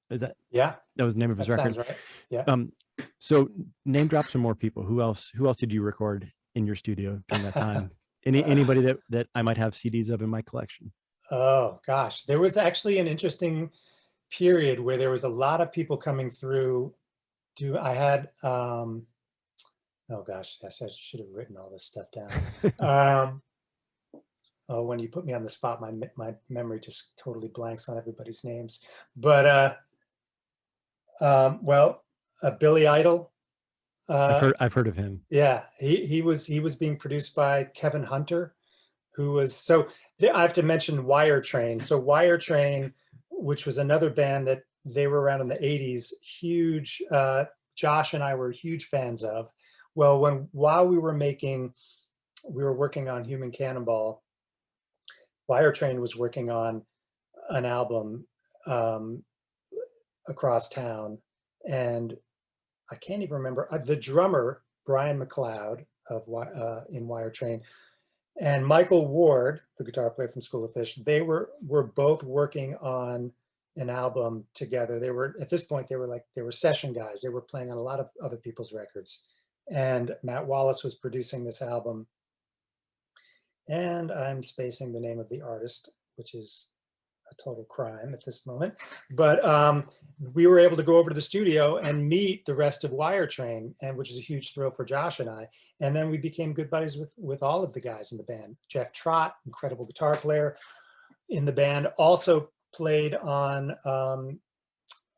S2: That was the name of his record.
S4: Sounds right. Yeah.
S2: So name drop some more people. Who else did you record in your studio during that time? Anybody that I might have CDs of in my collection?
S4: Oh gosh, there was actually an interesting period where there was a lot of people coming through. I had oh gosh, I should have written all this stuff down. Oh, when you put me on the spot, my memory just totally blanks on everybody's names. But Billy Idol.
S2: I've heard of him.
S4: Yeah, he was being produced by Kevin Hunter, who was, I have to mention Wire Train. So Wire Train, which was another band that they were around in the 80s, huge, Josh and I were huge fans of. Well, while we were working on Human Cannonball, Wire Train was working on an album across town, and I can't even remember the drummer, Brian McLeod in Wire Train, and Michael Ward, the guitar player from School of Fish. They were both working on an album together. They were, at this point, they were session guys. They were playing on a lot of other people's records. And Matt Wallace was producing this album. And I'm spacing the name of the artist, which is a total crime at this moment. But we were able to go over to the studio and meet the rest of Wire Train, and which is a huge thrill for Josh and I. And then we became good buddies with all of the guys in the band. Jeff Trott, incredible guitar player in the band, also played on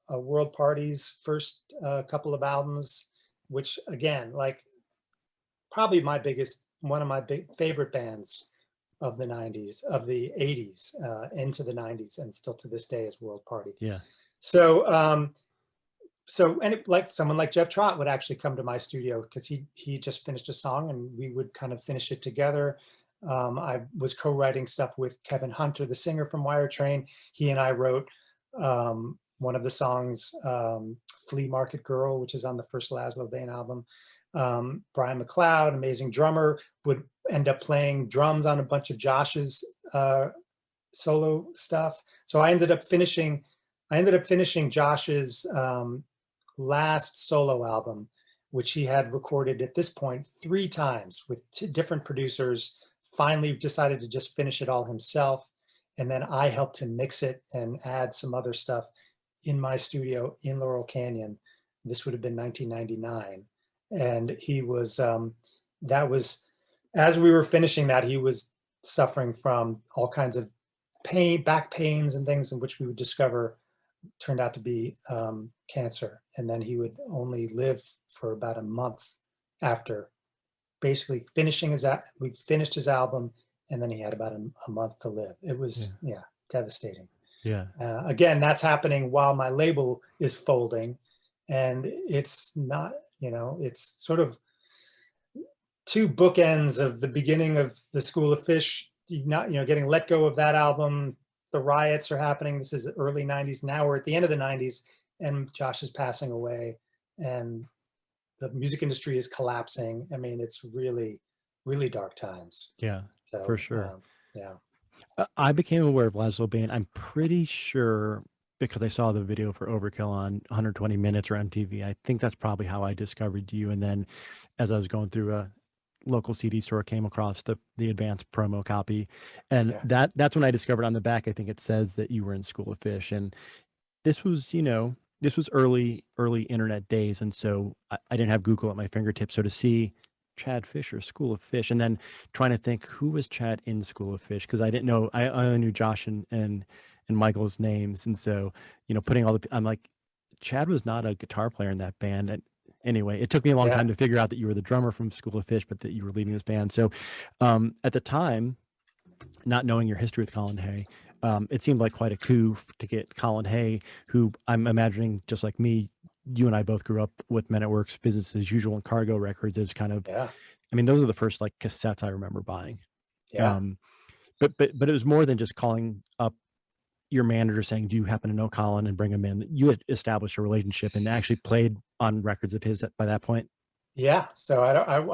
S4: World Party's first couple of albums, which again, like probably one of my favorite bands of the 90s, of the 80s into the 90s, and still to this day is World Party.
S2: Yeah.
S4: So like someone like Jeff Trott would actually come to my studio because he just finished a song and we would kind of finish it together. I was co-writing stuff with Kevin Hunter, the singer from Wire Train. He and I wrote one of the songs, Flea Market Girl, which is on the first Laszlo Bane album. Brian McLeod, amazing drummer, would end up playing drums on a bunch of Josh's solo stuff. So I ended up finishing Josh's last solo album, which he had recorded at this point 3 times with 2 different producers. Finally decided to just finish it all himself. And then I helped him mix it and add some other stuff in my studio in Laurel Canyon. This would have been 1999. And he was, as we were finishing that, he was suffering from all kinds of pain, back pains and things, in which we would discover turned out to be cancer. And then he would only live for about a month after basically we finished his album, and then he had about a month to live. It was, devastating.
S2: Yeah.
S4: Again, that's happening while my label is folding, and it's not, you know, it's sort of two bookends of the beginning of the School of Fish, not, you know, getting let go of that album. The riots are happening. This is early 90s. Now we're at the end of the 90s, and Josh is passing away, and the music industry is collapsing. I mean, it's really, really dark times.
S2: Yeah,
S4: So,
S2: for sure.
S4: yeah.
S2: I became aware of Laszlo Bane. I'm pretty sure because I saw the video for Overkill on 120 Minutes or MTV. I think that's probably how I discovered you. And then as I was going through a local CD store, came across the advanced promo copy, and
S4: Yeah.
S2: that's when I discovered on the back. I think it says that you were in School of Fish, and this was, you know, this was early internet days, and so I didn't have Google at my fingertips. So to see Chad Fischer, School of Fish, and then trying to think who was Chad in School of Fish, because I didn't know, I only knew Josh and Michael's names, and so, you know, putting all the, I'm like, Chad was not a guitar player in that band. And anyway, it took me a long
S4: Yeah.
S2: time to figure out that you were the drummer from School of Fish, but that you were leading this band. So at the time, not knowing your history with Colin Hay, it seemed like quite a coup to get Colin Hay, who I'm imagining, just like me, you and I both grew up with Men at Work's Business as Usual and Cargo Records as kind of,
S4: Yeah.
S2: I mean, those are the first like cassettes I remember buying.
S4: Yeah.
S2: But it was more than just calling up your manager saying, "Do you happen to know Colin?" and bring him in. You had established a relationship and actually played on records of his by that point.
S4: Yeah, so I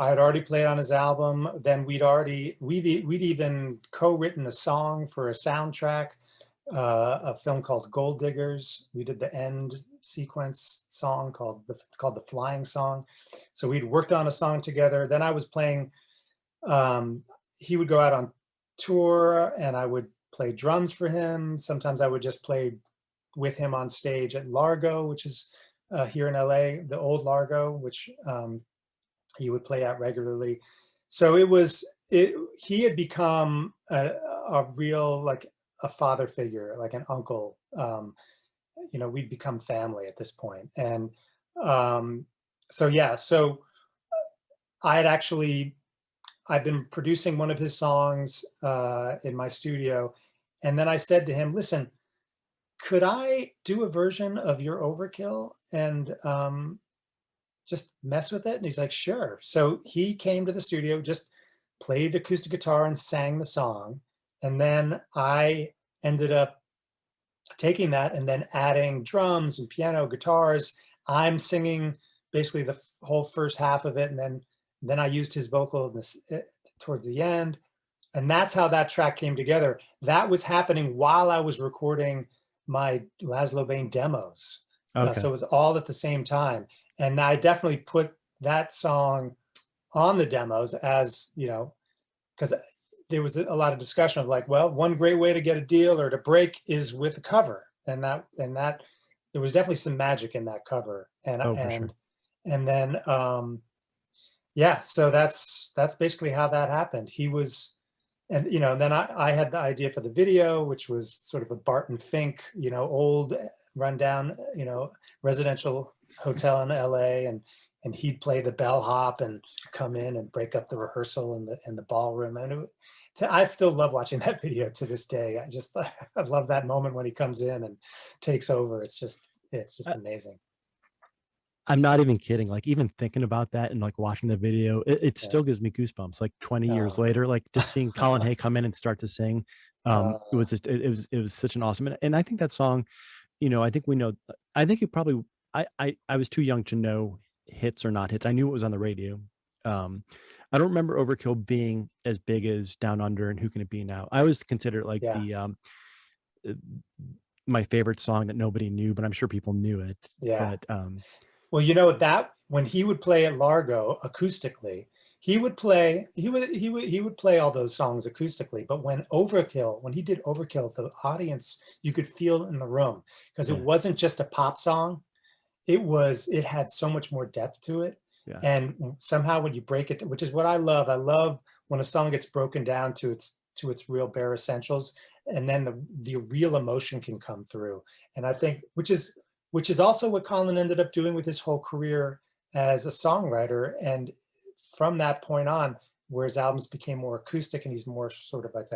S4: had already played on his album. Then we'd even co-written a song for a soundtrack, a film called Gold Diggers. We did the end sequence song called the Flying Song. So we'd worked on a song together. Then I was playing. He would go out on tour, and I would play drums for him. Sometimes I would just play with him on stage at Largo, which is here in LA, the old Largo, which he would play out regularly. So he had become a real, like a father figure, like an uncle. You know, we'd become family at this point. And so, yeah, so I've been producing one of his songs in my studio. And then I said to him, listen, could I do a version of your Overkill and just mess with it? And he's like, sure. So he came to the studio, just played acoustic guitar and sang the song. And then I ended up taking that and then adding drums and piano, guitars. I'm singing basically the whole first half of it. And then I used his vocal towards the end. And that's how that track came together. That was happening while I was recording my Laszlo Bane demos.
S2: Okay.
S4: So it was all at the same time. And I definitely put that song on the demos, as, you know, because there was a lot of discussion of like, well, one great way to get a deal or to break is with a cover. And that there was definitely some magic in that cover. And
S2: for sure.
S4: and then yeah, so that's basically how that happened. He was, and you know, then I had the idea for the video, which was sort of a Barton Fink, you know, old rundown, you know, residential hotel in LA, and he'd play the bellhop and come in and break up the rehearsal in the ballroom. And I still love watching that video to this day. I love that moment when he comes in and takes over. It's just amazing.
S2: I'm not even kidding. Like even thinking about that and like watching the video, it still gives me goosebumps. Like 20 years later, like just seeing Colin Hay come in and start to sing, it was just it was such an awesome. And I think that song, you know, I think we know. I think it probably. I was too young to know hits or not hits. I knew it was on the radio. I don't remember Overkill being as big as Down Under and Who Can It Be Now. I always consider it like my favorite song that nobody knew, but I'm sure people knew it.
S4: Yeah.
S2: But
S4: well, you know, that when he would play at Largo acoustically, he would play all those songs acoustically. But when he did Overkill, the audience, you could feel in the room, because it wasn't just a pop song. It had so much more depth to it.
S2: Yeah.
S4: And somehow when you break it, which is what I love when a song gets broken down to its real bare essentials, and then the real emotion can come through. And I think, which is also what Colin ended up doing with his whole career as a songwriter. And from that point on, where his albums became more acoustic and he's more sort of like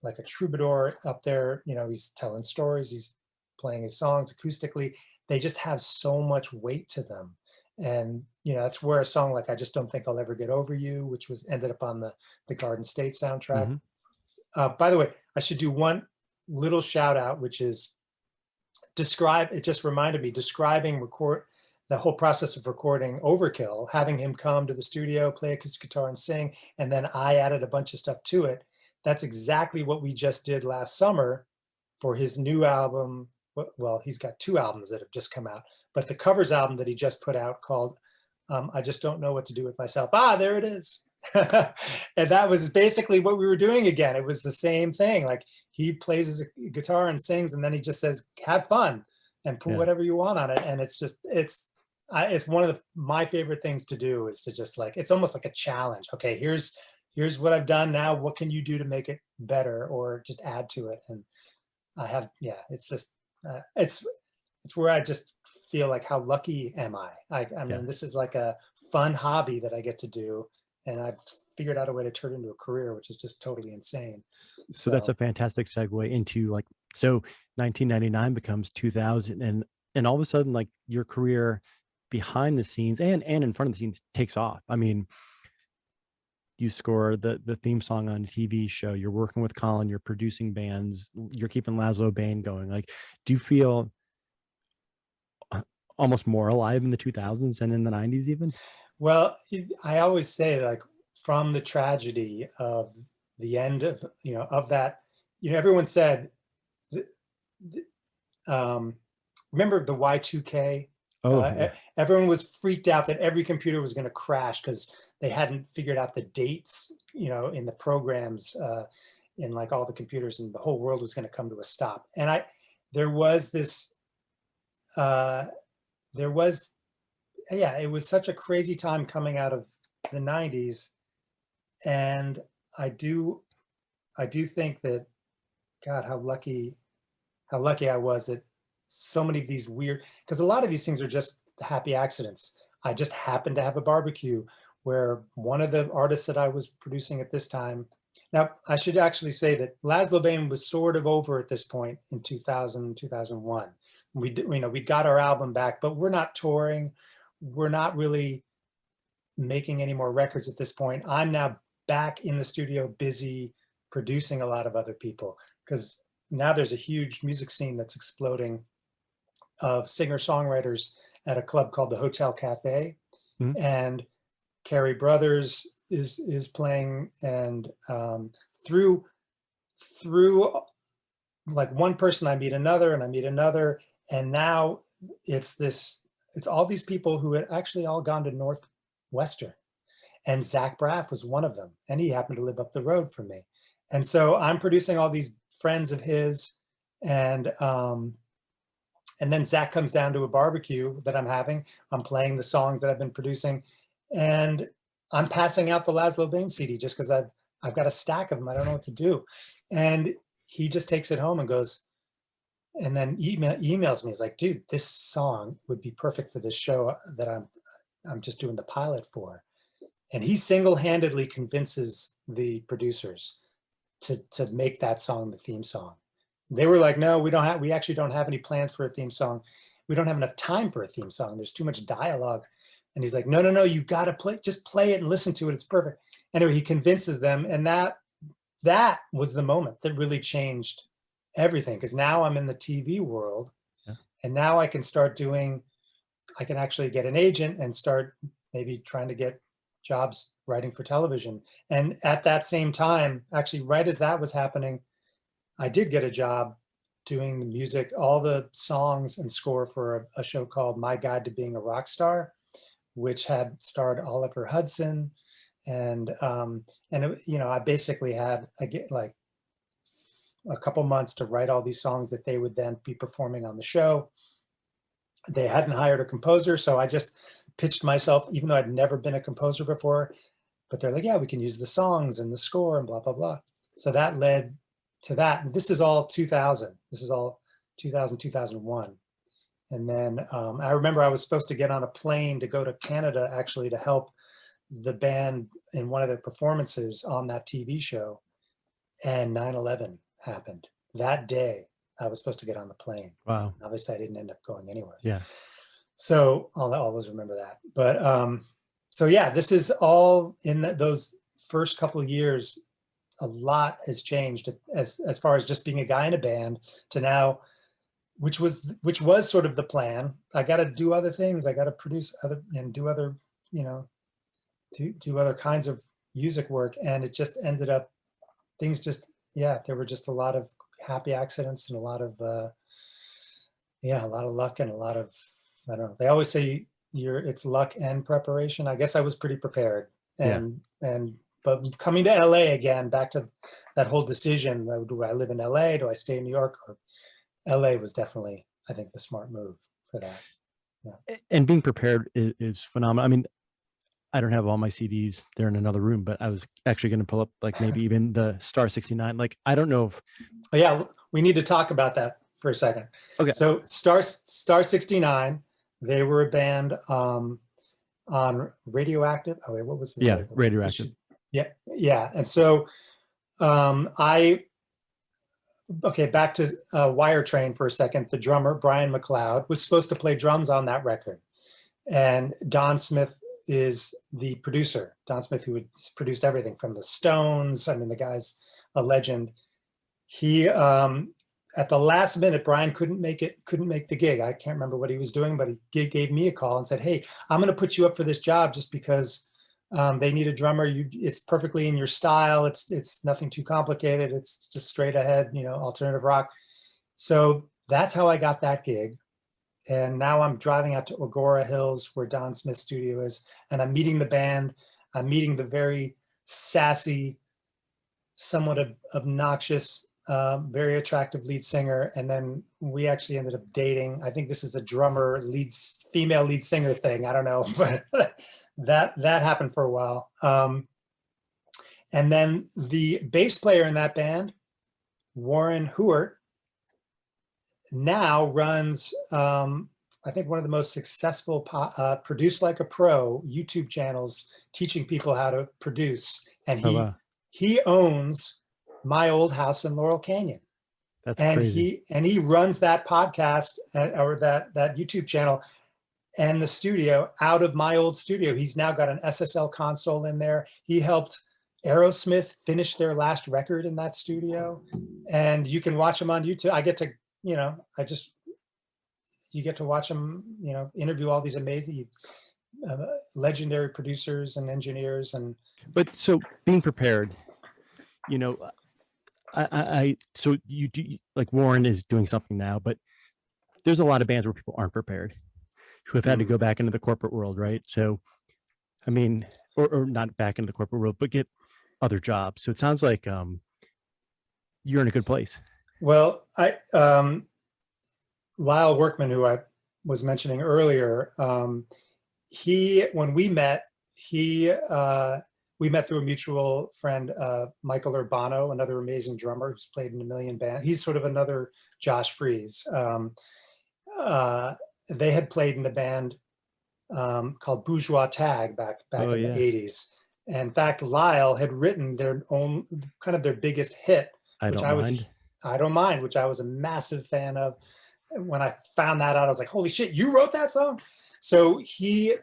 S4: like a troubadour up there. You know, he's telling stories, he's playing his songs acoustically. They just have so much weight to them. And, you know, that's where a song like I Just Don't Think I'll Ever Get Over You, which was ended up on the Garden State soundtrack. By the way, I should do one little shout out, which is it just reminded me, describing the whole process of recording Overkill, having him come to the studio, play acoustic guitar and sing, and then I added a bunch of stuff to it. That's exactly what we just did last summer for his new album. Well, he's got 2 albums that have just come out, but the covers album that he just put out called I Just Don't Know What to Do With Myself. There it is. And that was basically what we were doing again. It was the same thing. Like, he plays his guitar and sings, and then he just says, have fun and put whatever you want on it. And it's just, it's one of my favorite things to do, is to just like, it's almost like a challenge. Okay, here's what I've done. Now what can you do to make it better or just add to it? And it's just, it's where I just feel like, how lucky am I? I mean, this is like a fun hobby that I get to do, and I've figured out a way to turn it into a career, which is just totally insane.
S2: So that's a fantastic segue into, like, so 1999 becomes 2000, and all of a sudden, like, your career behind the scenes and in front of the scenes takes off. I mean, you score the theme song on a TV show, you're working with Colin, you're producing bands, you're keeping Laszlo Bane going. Like, do you feel almost more alive in the 2000s and in the 90s even? Well,
S4: I always say, like, from the tragedy of the end of, you know, of that, you know, everyone said, remember the Y2K? Everyone was freaked out that every computer was going to crash because they hadn't figured out the dates, you know, in the programs, in like all the computers, and the whole world was going to come to a stop. And there was this, it was such a crazy time coming out of the 90s. And I do think that, God, how lucky I was that so many of these weird, because a lot of these things are just happy accidents. I just happened to have a barbecue where one of the artists that I was producing at this time, now I should actually say that Laszlo Bane was sort of over at this point in 2000, 2001. We got our album back, but we're not touring. We're not really making any more records at this point. I'm now back in the studio, busy producing a lot of other people, because now there's a huge music scene that's exploding of singer-songwriters at a club called the Hotel Cafe. And Carrie Brothers is playing, and through like one person I meet another, and I meet another, and now it's all these people who had actually all gone to Northwestern, and Zach Braff was one of them, and he happened to live up the road from me. And so I'm producing all these friends of his, and then Zach comes down to a barbecue that I'm having. I'm playing the songs that I've been producing, and I'm passing out the Laszlo Bane CD just because I've got a stack of them. I don't know what to do. And he just takes it home and goes, and then emails me. He's like, dude, this song would be perfect for this show that I'm just doing the pilot for. And he single-handedly convinces the producers to make that song the theme song. They were like, no, we actually don't have any plans for a theme song. We don't have enough time for a theme song. There's too much dialogue. And he's like, no, you got to just play it and listen to it. It's perfect. Anyway, he convinces them. And that was the moment that really changed everything. Because now I'm in the TV world, and now I can actually get an agent and start maybe trying to get jobs writing for television. And at that same time, actually right as that was happening, I did get a job doing the music, all the songs and score for a show called My Guide to Being a Rock Star, which had starred Oliver Hudson. And I basically had like a couple months to write all these songs that they would then be performing on the show. They hadn't hired a composer, so I just pitched myself, even though I'd never been a composer before. But they're like, yeah, we can use the songs and the score and blah, blah, blah. So that led to that. And this is all 2000. This is all 2000, 2001. And then I remember I was supposed to get on a plane to go to Canada, actually, to help the band in one of their performances on that TV show. and 9/11 happened that day. I was supposed to get on the plane.
S2: Wow.
S4: Obviously, I didn't end up going anywhere.
S2: Yeah.
S4: So I'll always remember that. But so yeah, this is all in those first couple of years. A lot has changed as far as just being a guy in a band to now, which was sort of the plan. I got to do other things. I got to produce other and do other, do other kinds of music work. And it just ended up, things just, there were just a lot of happy accidents and a lot of luck and a lot of, I don't know. They always say it's luck and preparation. I guess I was pretty prepared. But coming to LA again, back to that whole decision, do I live in LA? Do I stay in New York? Or LA was definitely, I think, the smart move for that. Yeah.
S2: And being prepared is phenomenal. I mean, I don't have all my CDs. They're in another room, but I was actually going to pull up like maybe even the Star 69. Like, I don't know if.
S4: Oh, yeah, we need to talk about that for a second.
S2: Okay.
S4: So Star 69, they were a band on Radioactive. Oh wait, what was the label?
S2: Radioactive.
S4: Yeah. And so back to Wire Train for a second. The drummer, Brian McLeod, was supposed to play drums on that record. And Don Smith is the producer. Don Smith, who had produced everything from the Stones. I mean, the guy's a legend. He, at the last minute, Brian couldn't make the gig. I can't remember what he was doing, but he gave me a call and said, "Hey, I'm going to put you up for this job just because they need a drummer. It's perfectly in your style. It's nothing too complicated. It's just straight ahead, alternative rock." So that's how I got that gig. And now I'm driving out to Agora Hills, where Don Smith's studio is, and I'm meeting the band. I'm meeting the very sassy, somewhat obnoxious, very attractive lead singer. And then we actually ended up dating. I think this is a drummer female lead singer thing. I don't know, but that happened for a while. And then the bass player in that band, Warren Huart, now runs, I think, one of the most successful Produce Like a Pro YouTube channels, teaching people how to produce. And he owns My Old House in Laurel Canyon.
S2: That's crazy.
S4: He runs that podcast or that YouTube channel and the studio out of my old studio. He's now got an SSL console in there. He helped Aerosmith finish their last record in that studio, and you can watch him on YouTube. I get to, you get to watch him, interview all these amazing, legendary producers and engineers.
S2: But so being prepared, so you do, like Warren is doing something now, but there's a lot of bands where people aren't prepared, who have had to go back into the corporate world, right? So, I mean, or not back into the corporate world, but get other jobs. So it sounds like you're in a good place. Well,
S4: Lyle Workman, who I was mentioning earlier, when we met, we met through a mutual friend, Michael Urbano, another amazing drummer who's played in a million bands. He's sort of another Josh Freese. They had played in a band called Bourgeois Tag back in the 80s. And in fact, Lyle had written their own, kind of their biggest hit, I Don't Mind, which I was a massive fan of. When I found that out, I was like, holy shit, you wrote that song? So he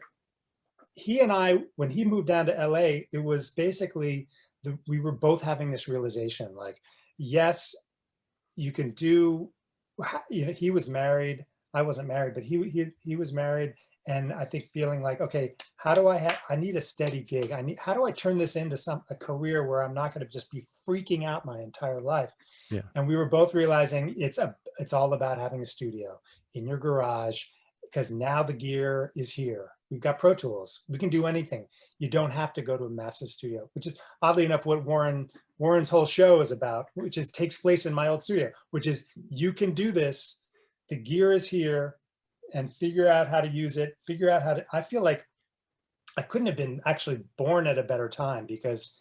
S4: and I, when he moved down to LA, it was basically, we were both having this realization, like, yes, you can do, he was married, I wasn't married, but he was married. And I think feeling like, okay, how do I need a steady gig. How do I turn this into a career where I'm not going to just be freaking out my entire life?
S2: Yeah.
S4: And we were both realizing it's all about having a studio in your garage, because now the gear is here. We've got Pro Tools. We can do anything. You don't have to go to a massive studio, which is oddly enough what Warren's whole show is about, which takes place in my old studio, which is you can do this. The gear is here, and figure out how to use it, I feel like I couldn't have been actually born at a better time, because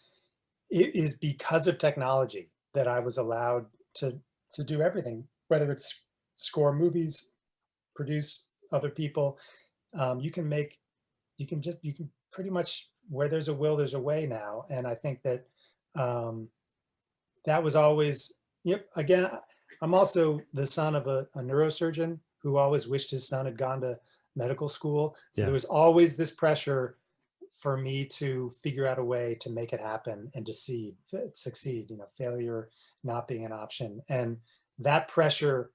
S4: it is because of technology that I was allowed to do everything, whether it's score movies, produce other people. You can pretty much, where there's a will, there's a way now. And I think that that was always, yep. Again, I'm also the son of a neurosurgeon who always wished his son had gone to medical school. So
S2: Yeah.
S4: there was always this pressure for me to figure out a way to make it happen and to succeed, failure not being an option. And that pressure,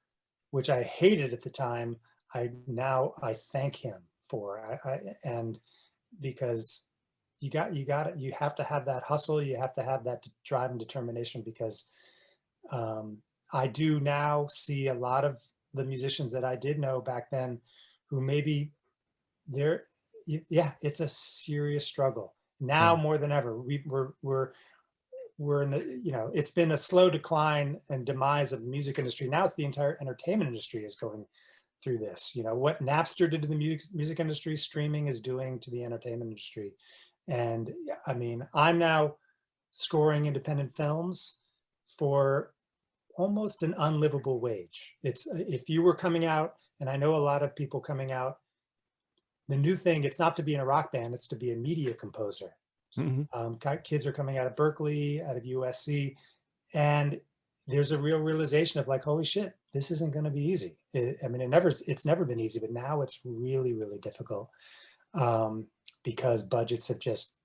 S4: which I hated at the time, I thank him for. And because you have to have that hustle, you have to have that drive and determination, because I do now see a lot of the musicians that I did know back then who maybe it's a serious struggle now more than ever. We're in the, it's been a slow decline and demise of the music industry. Now it's the entire entertainment industry is going through this. What Napster did to the music industry, streaming is doing to the entertainment industry. And I mean, I'm now scoring independent films for almost an unlivable wage. It's, if you were coming out, and I know a lot of people coming out, the new thing, it's not to be in a rock band, it's to be a media composer. Kids are coming out of Berkeley, out of USC, and there's a real realization of like, holy shit, this isn't going to be easy. It's never been easy, but now it's really, really difficult because budgets have just,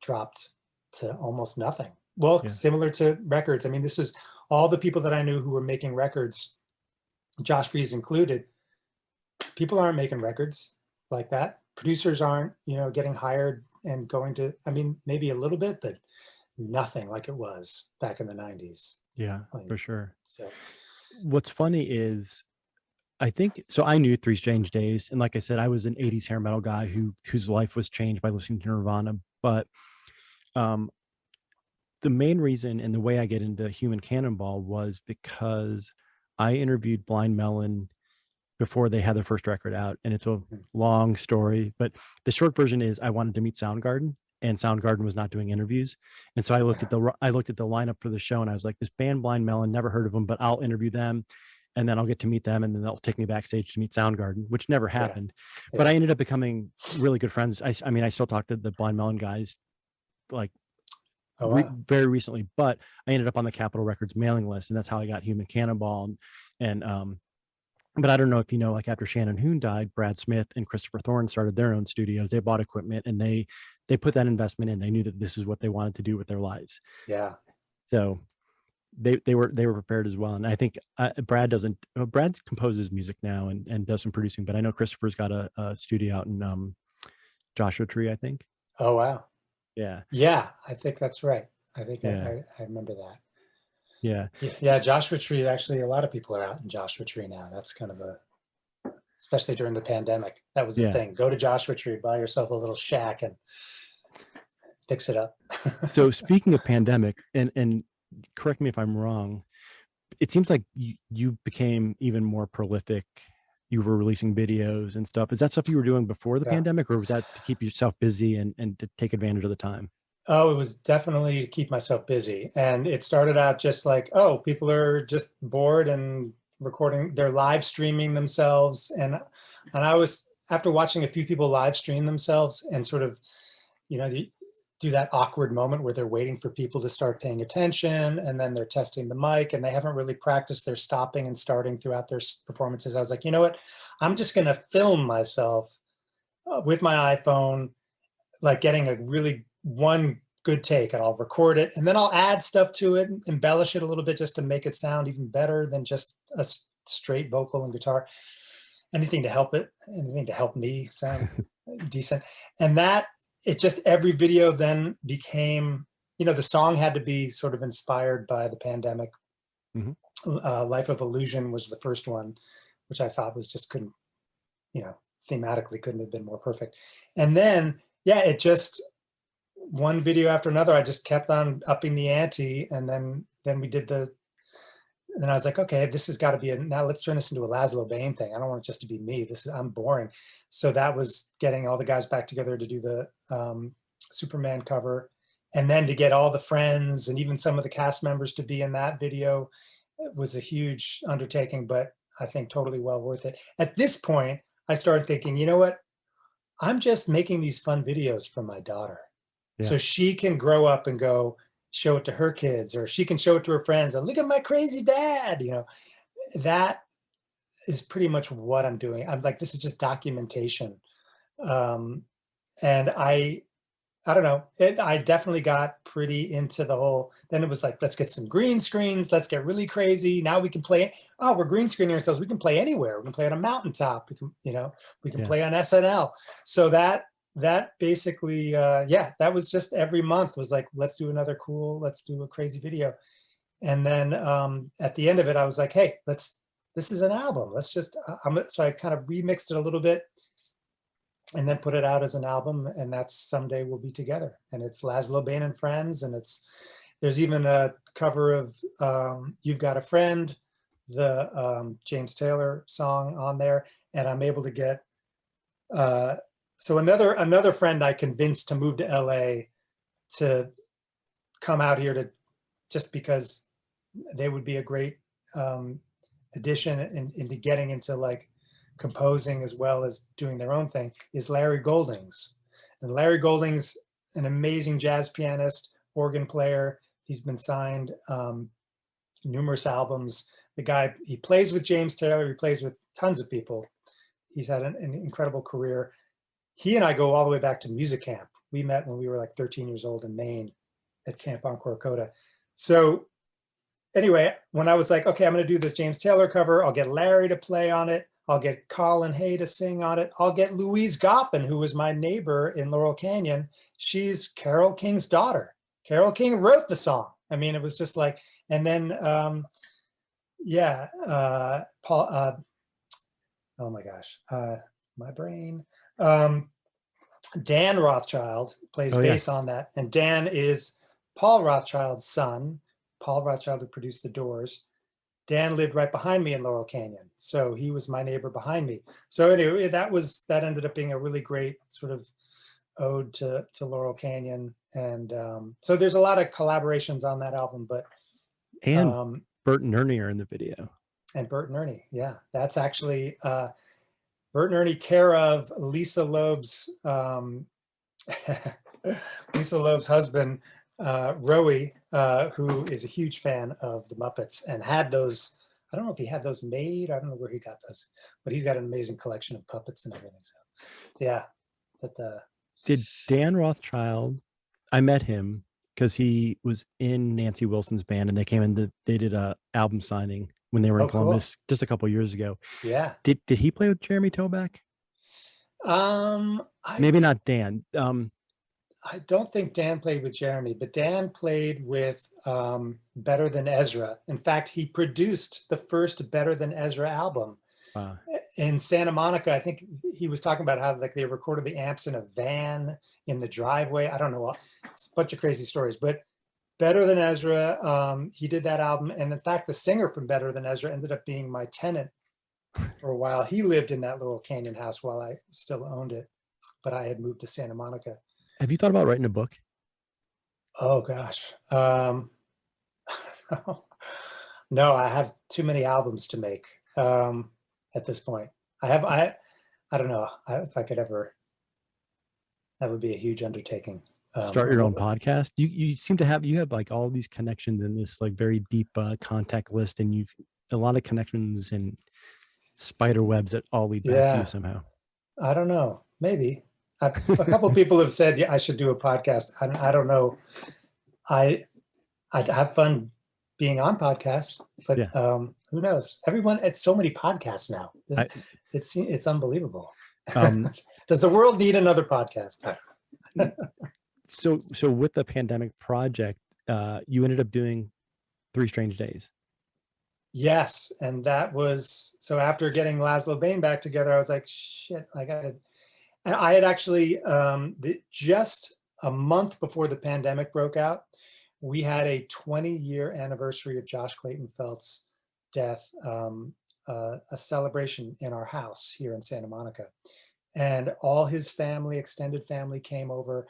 S4: dropped to almost nothing. Well, similar to records. I mean, this is all the people that I knew who were making records, Josh Freese included. People aren't making records like that. Producers aren't, getting hired and going to, maybe a little bit, but nothing like it was back in the 90s.
S2: Yeah, for sure.
S4: So
S2: what's funny is, I think, so I knew Three Strange Days. And like I said, I was an 80s hair metal guy whose life was changed by listening to Nirvana. But the main reason and the way I get into Human Cannonball was because I interviewed Blind Melon before they had their first record out. And it's a long story, but the short version is I wanted to meet Soundgarden, and Soundgarden was not doing interviews. And so I looked at the lineup for the show, and I was like, this band Blind Melon, never heard of them, but I'll interview them, and then I'll get to meet them, and then they'll take me backstage to meet Soundgarden, which never happened. But I ended up becoming really good friends. I I still talk to the Blind Melon guys like very recently, but I ended up on the Capitol Records mailing list, and that's how I got Human Cannonball. And but I don't know if you know, like after Shannon Hoon died, Brad Smith and Christopher Thorne started their own studios. They bought equipment, and they put that investment in. They knew that this is what they wanted to do with their lives.
S4: Yeah.
S2: So they were prepared as well. And I think Brad composes music now and does some producing, but I know Christopher's got a studio out in Joshua Tree, I think.
S4: Oh, wow.
S2: Yeah.
S4: Yeah, I think that's right. I think I remember that. Yeah, Joshua Tree, actually a lot of people are out in Joshua Tree now. That's kind of especially during the pandemic, that was the thing. Go to Joshua Tree, buy yourself a little shack and fix it up.
S2: So speaking of pandemic, and correct me if I'm wrong, it seems like you became even more prolific. You were releasing videos and stuff. Is that stuff you were doing before the pandemic, or was that to keep yourself busy and to take advantage of the time?
S4: Oh, it was definitely to keep myself busy. And it started out just like, oh, people are just bored and recording, they're live streaming themselves. And I was, after watching a few people live stream themselves and sort of, do that awkward moment where they're waiting for people to start paying attention, and then they're testing the mic and they haven't really practiced their stopping and starting throughout their performances. I was like, you know what, I'm just going to film myself with my iPhone, like getting a really one good take, and I'll record it, and then I'll add stuff to it, embellish it a little bit just to make it sound even better than just a straight vocal and guitar. Anything to help me sound decent. And that, it just, every video then became, the song had to be sort of inspired by the pandemic. Life of Illusion was the first one, which I thought was just thematically couldn't have been more perfect. And then, it just, one video after another, I just kept on upping the ante. And then we did and I was like, okay, this has got to be now let's turn this into a Laszlo Bane thing. I don't want it just to be me. I'm boring. So that was getting all the guys back together to do the Superman cover. And then to get all the friends and even some of the cast members to be in that video, it was a huge undertaking, but I think totally well worth it. At this point, I started thinking, you know what? I'm just making these fun videos for my daughter. So she can grow up and go, show it to her kids, or she can show it to her friends. And look at my crazy dad. That is pretty much what I'm doing. I'm like, this is just documentation. And I don't know, I definitely got pretty into the whole, then it was like, let's get some green screens. Let's get really crazy. Now we can play. Oh, we're green screening ourselves. We can play anywhere. We can play on a mountaintop. We can play on SNL. So that basically, that was just every month was like, let's do a crazy video. And then at the end of it, I was like, hey, this is an album. Let's just, so I kind of remixed it a little bit and then put it out as an album, and that's Someday We'll Be Together. And it's Laszlo Bane and Friends, and there's even a cover of You've Got a Friend, the James Taylor song on there. And I'm able to get, so another friend I convinced to move to LA to come out here just because they would be a great addition into getting into like composing as well as doing their own thing, is Larry Goldings. And Larry Goldings, an amazing jazz pianist, organ player. He's been signed numerous albums. The guy, he plays with James Taylor, he plays with tons of people. He's had an incredible career. He and I go all the way back to music camp. We met when we were like 13 years old in Maine at Camp Encore Coda. So anyway, when I was like, okay, I'm going to do this James Taylor cover, I'll get Larry to play on it. I'll get Colin Hay to sing on it. I'll get Louise Goffin, who was my neighbor in Laurel Canyon. She's Carole King's daughter. Carole King wrote the song. I mean, it was just like, and then, Paul, oh my gosh, my brain. Dan Rothschild plays bass on that. And Dan is Paul Rothschild's son. Paul Rothschild who produced The Doors. Dan lived right behind me in Laurel Canyon. So he was my neighbor behind me. So anyway, that ended up being a really great sort of ode to Laurel Canyon. And so there's a lot of collaborations on that album,
S2: and Bert and Ernie are in the video.
S4: And Bert and Ernie, yeah. That's actually Bert and Ernie, care of Lisa Loeb's husband, Rowie, who is a huge fan of the Muppets and had those. I don't know if he had those made. I don't know where he got those, but he's got an amazing collection of puppets and everything. So, yeah. But
S2: did Dan Rothschild? I met him because he was in Nancy Wilson's band, and they came in. They did a album signing when they were in Columbus just a couple of years ago.
S4: Yeah.
S2: Did he play with Jeremy Toback? Maybe not Dan.
S4: I don't think Dan played with Jeremy, but Dan played with Better Than Ezra. In fact, he produced the first Better Than Ezra album in Santa Monica. I think he was talking about how like they recorded the amps in a van in the driveway. I don't know, it's a bunch of crazy stories, but Better Than Ezra, he did that album. And in fact, the singer from Better Than Ezra ended up being my tenant for a while. He lived in that Laurel Canyon house while I still owned it, but I had moved to Santa Monica.
S2: Have you thought about writing a book?
S4: Oh gosh. No, I have too many albums to make at this point. I don't know if I could ever, that would be a huge undertaking.
S2: Start your own podcast. You seem to have like all these connections in this like very deep contact list, and you've a lot of connections and spider webs that all lead back to you somehow.
S4: I don't know. Maybe. A couple of people have said I should do a podcast. I don't know. I have fun being on podcasts, but who knows? Everyone, it's so many podcasts now. It's unbelievable. Does the world need another podcast?
S2: So with the pandemic project, you ended up doing 3 Strange Days.
S4: Yes, and that was so. After getting Laszlo Bane back together, I was like, shit, I got to. I had actually, just a month before the pandemic broke out, we had a 20-year anniversary of Josh Clayton Felt's death, a celebration in our house here in Santa Monica. And all his family, extended family came over.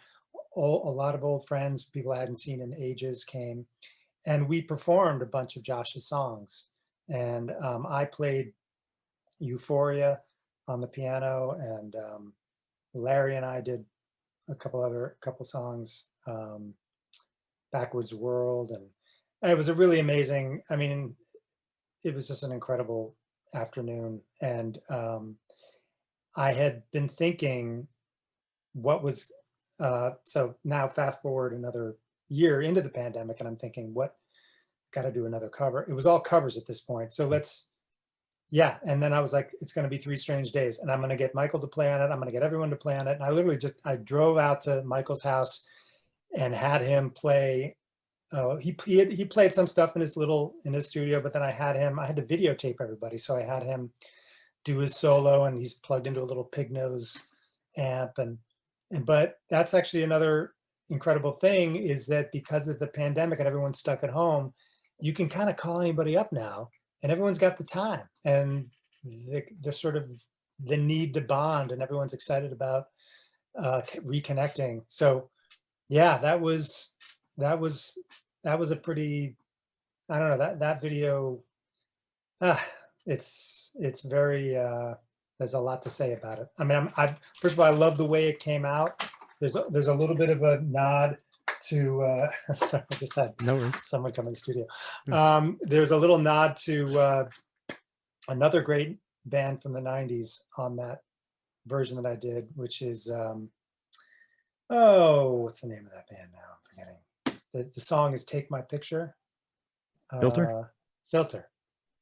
S4: A lot of old friends, people I hadn't seen in ages came. And we performed a bunch of Josh's songs. And I played Euphoria on the piano, and Larry and I did a couple songs. Backwards World. And it was a really amazing, I mean, it was just an incredible afternoon. And I had been thinking what was, so now fast forward another year into the pandemic, and I'm thinking, what, got to do another cover. It was all covers at this point. So let's, yeah. And then I was like, it's going to be 3 Strange Days, and I'm going to get Michael to play on it. I'm going to get everyone to play on it. And I literally just, I drove out to Michael's house and had him play. He played some stuff in his studio, but then I had to videotape everybody. So I had him do his solo, and he's plugged into a little pig nose amp. But that's actually another incredible thing, is that because of the pandemic and everyone's stuck at home, you can kind of call anybody up now, and everyone's got the time and the sort of the need to bond, and everyone's excited about reconnecting. So yeah, that was a pretty, I don't know, that video, it's very, there's a lot to say about it. I mean, first of all, I love the way it came out. There's a little bit of a nod to, sorry, I just had someone come in the studio. There's a little nod to another great band from the 90s on that version that I did, which is, what's the name of that band now? I'm forgetting. The song is Take My Picture.
S2: Filter?
S4: Filter.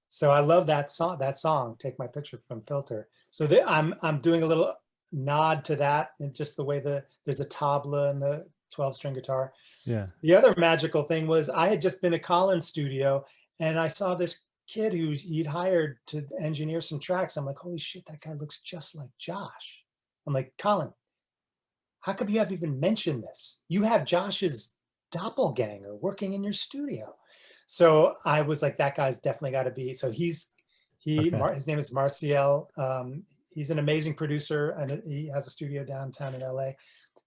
S4: So I love that song, Take My Picture, from Filter. So I'm doing a little nod to that, and just the way there's a tabla and the 12-string guitar.
S2: Yeah.
S4: The other magical thing was, I had just been at Colin's studio, and I saw this kid who he'd hired to engineer some tracks. I'm like, holy shit, that guy looks just like Josh. I'm like, Colin, how come you haven't even mentioned this? You have Josh's doppelganger working in your studio. So I was like, that guy's definitely got to be. So his name is Marcial. He's an amazing producer, and he has a studio downtown in LA.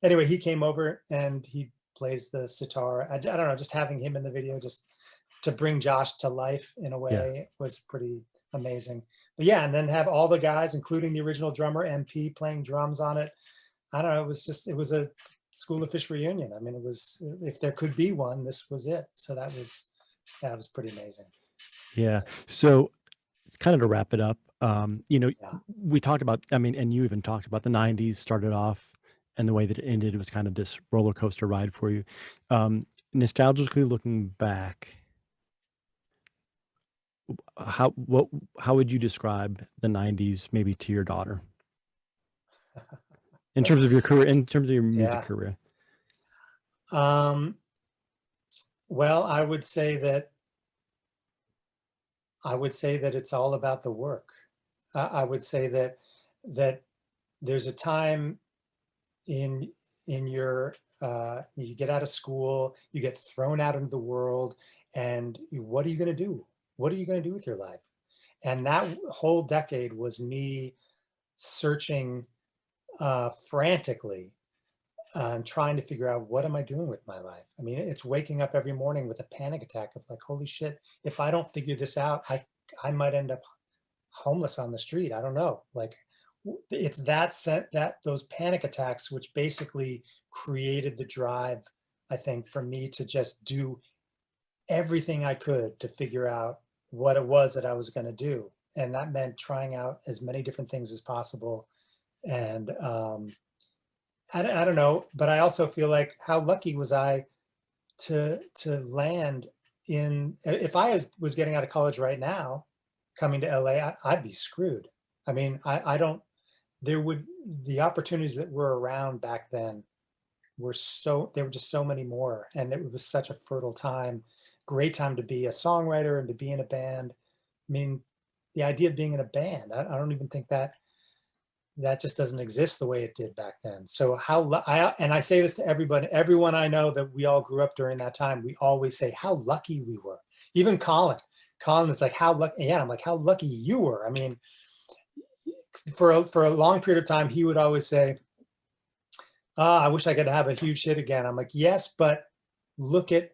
S4: Anyway, he came over and he plays the sitar. I don't know, just having him in the video, just to bring Josh to life in a way, was pretty amazing. But yeah, and then have all the guys, including the original drummer MP, playing drums on it. I don't know, it was a School of Fish reunion. I mean, it was, if there could be one, this was it. So that was pretty amazing.
S2: Yeah. So kind of to wrap it up, we talked about, I mean, and you even talked about the 90s started off, and the way that it ended, it was kind of this roller coaster ride for you. Nostalgically looking back, how would you describe the 90s maybe to your daughter? In terms of your career, in terms of your music career?
S4: Well, I would say that it's all about the work. I would say that there's a time in your, you get out of school, you get thrown out into the world, and what are you going to do? What are you going to do with your life? And that whole decade was me searching frantically, trying to figure out, what am I doing with my life? I mean, it's waking up every morning with a panic attack of like, holy shit, if I don't figure this out, I might end up homeless on the street. I don't know. Like, it's those panic attacks, which basically created the drive, I think, for me to just do everything I could to figure out what it was that I was going to do. And that meant trying out as many different things as possible. And I don't know, but I also feel like, how lucky was I to land in, if I was getting out of college right now, coming to LA, I'd be screwed. I mean, the opportunities that were around back then there were just so many more, and it was such a fertile time, great time to be a songwriter and to be in a band. I mean, the idea of being in a band, I don't even think that just doesn't exist the way it did back then. So and I say this to everybody, everyone I know that we all grew up during that time, we always say how lucky we were. Even Colin is like, how lucky, yeah, I'm like, how lucky you were. I mean, for a long period of time, he would always say, I wish I could have a huge hit again. I'm like, yes, but look at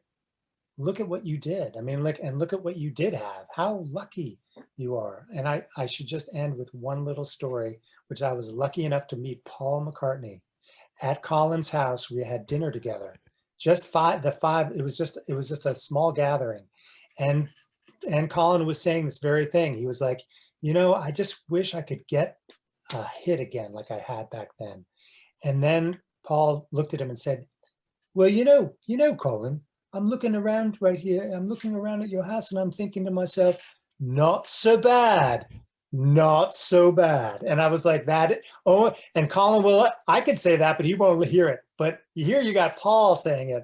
S4: what you did. I mean, look at what you did have. How lucky you are. And I should just end with one little story, which I was lucky enough to meet Paul McCartney at Colin's house. We had dinner together just five. It was just a small gathering, and Colin was saying this very thing. He was like, I just wish I could get a hit again like I had back then. And then Paul looked at him and said, well, Colin, I'm looking around right here. I'm looking around at your house and I'm thinking to myself, not so bad. Not so bad. And I was like, and Colin I could say that, but he won't hear it. But here you got Paul saying it.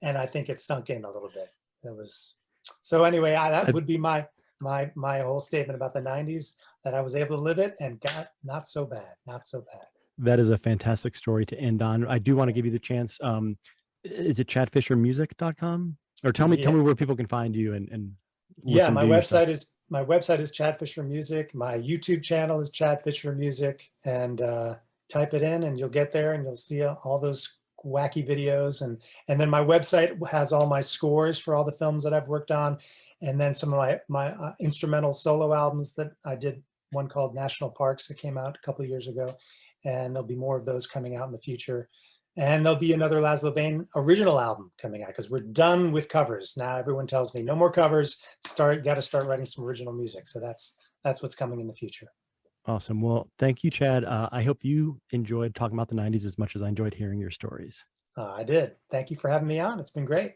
S4: And I think it sunk in a little bit. It was, so anyway, that would be my whole statement about the 90s, that I was able to live it and got not so bad, not so bad.
S2: That is a fantastic story to end on. I do want to give you the chance. Is it chadfishermusic.com? Or tell me where people can find you and
S4: yeah, my website is Chad Fischer Music. My YouTube channel is Chad Fischer Music, and type it in and you'll get there and you'll see all those wacky videos. And then my website has all my scores for all the films that I've worked on. And then some of my instrumental solo albums that I did, one called National Parks that came out a couple of years ago. And there'll be more of those coming out in the future. And there'll be another Laszlo Bane original album coming out, because we're done with covers. Now everyone tells me no more covers, got to start writing some original music. So that's what's coming in the future.
S2: Awesome. Well, thank you, Chad. I hope you enjoyed talking about the 90s as much as I enjoyed hearing your stories.
S4: I did. Thank you for having me on. It's been great.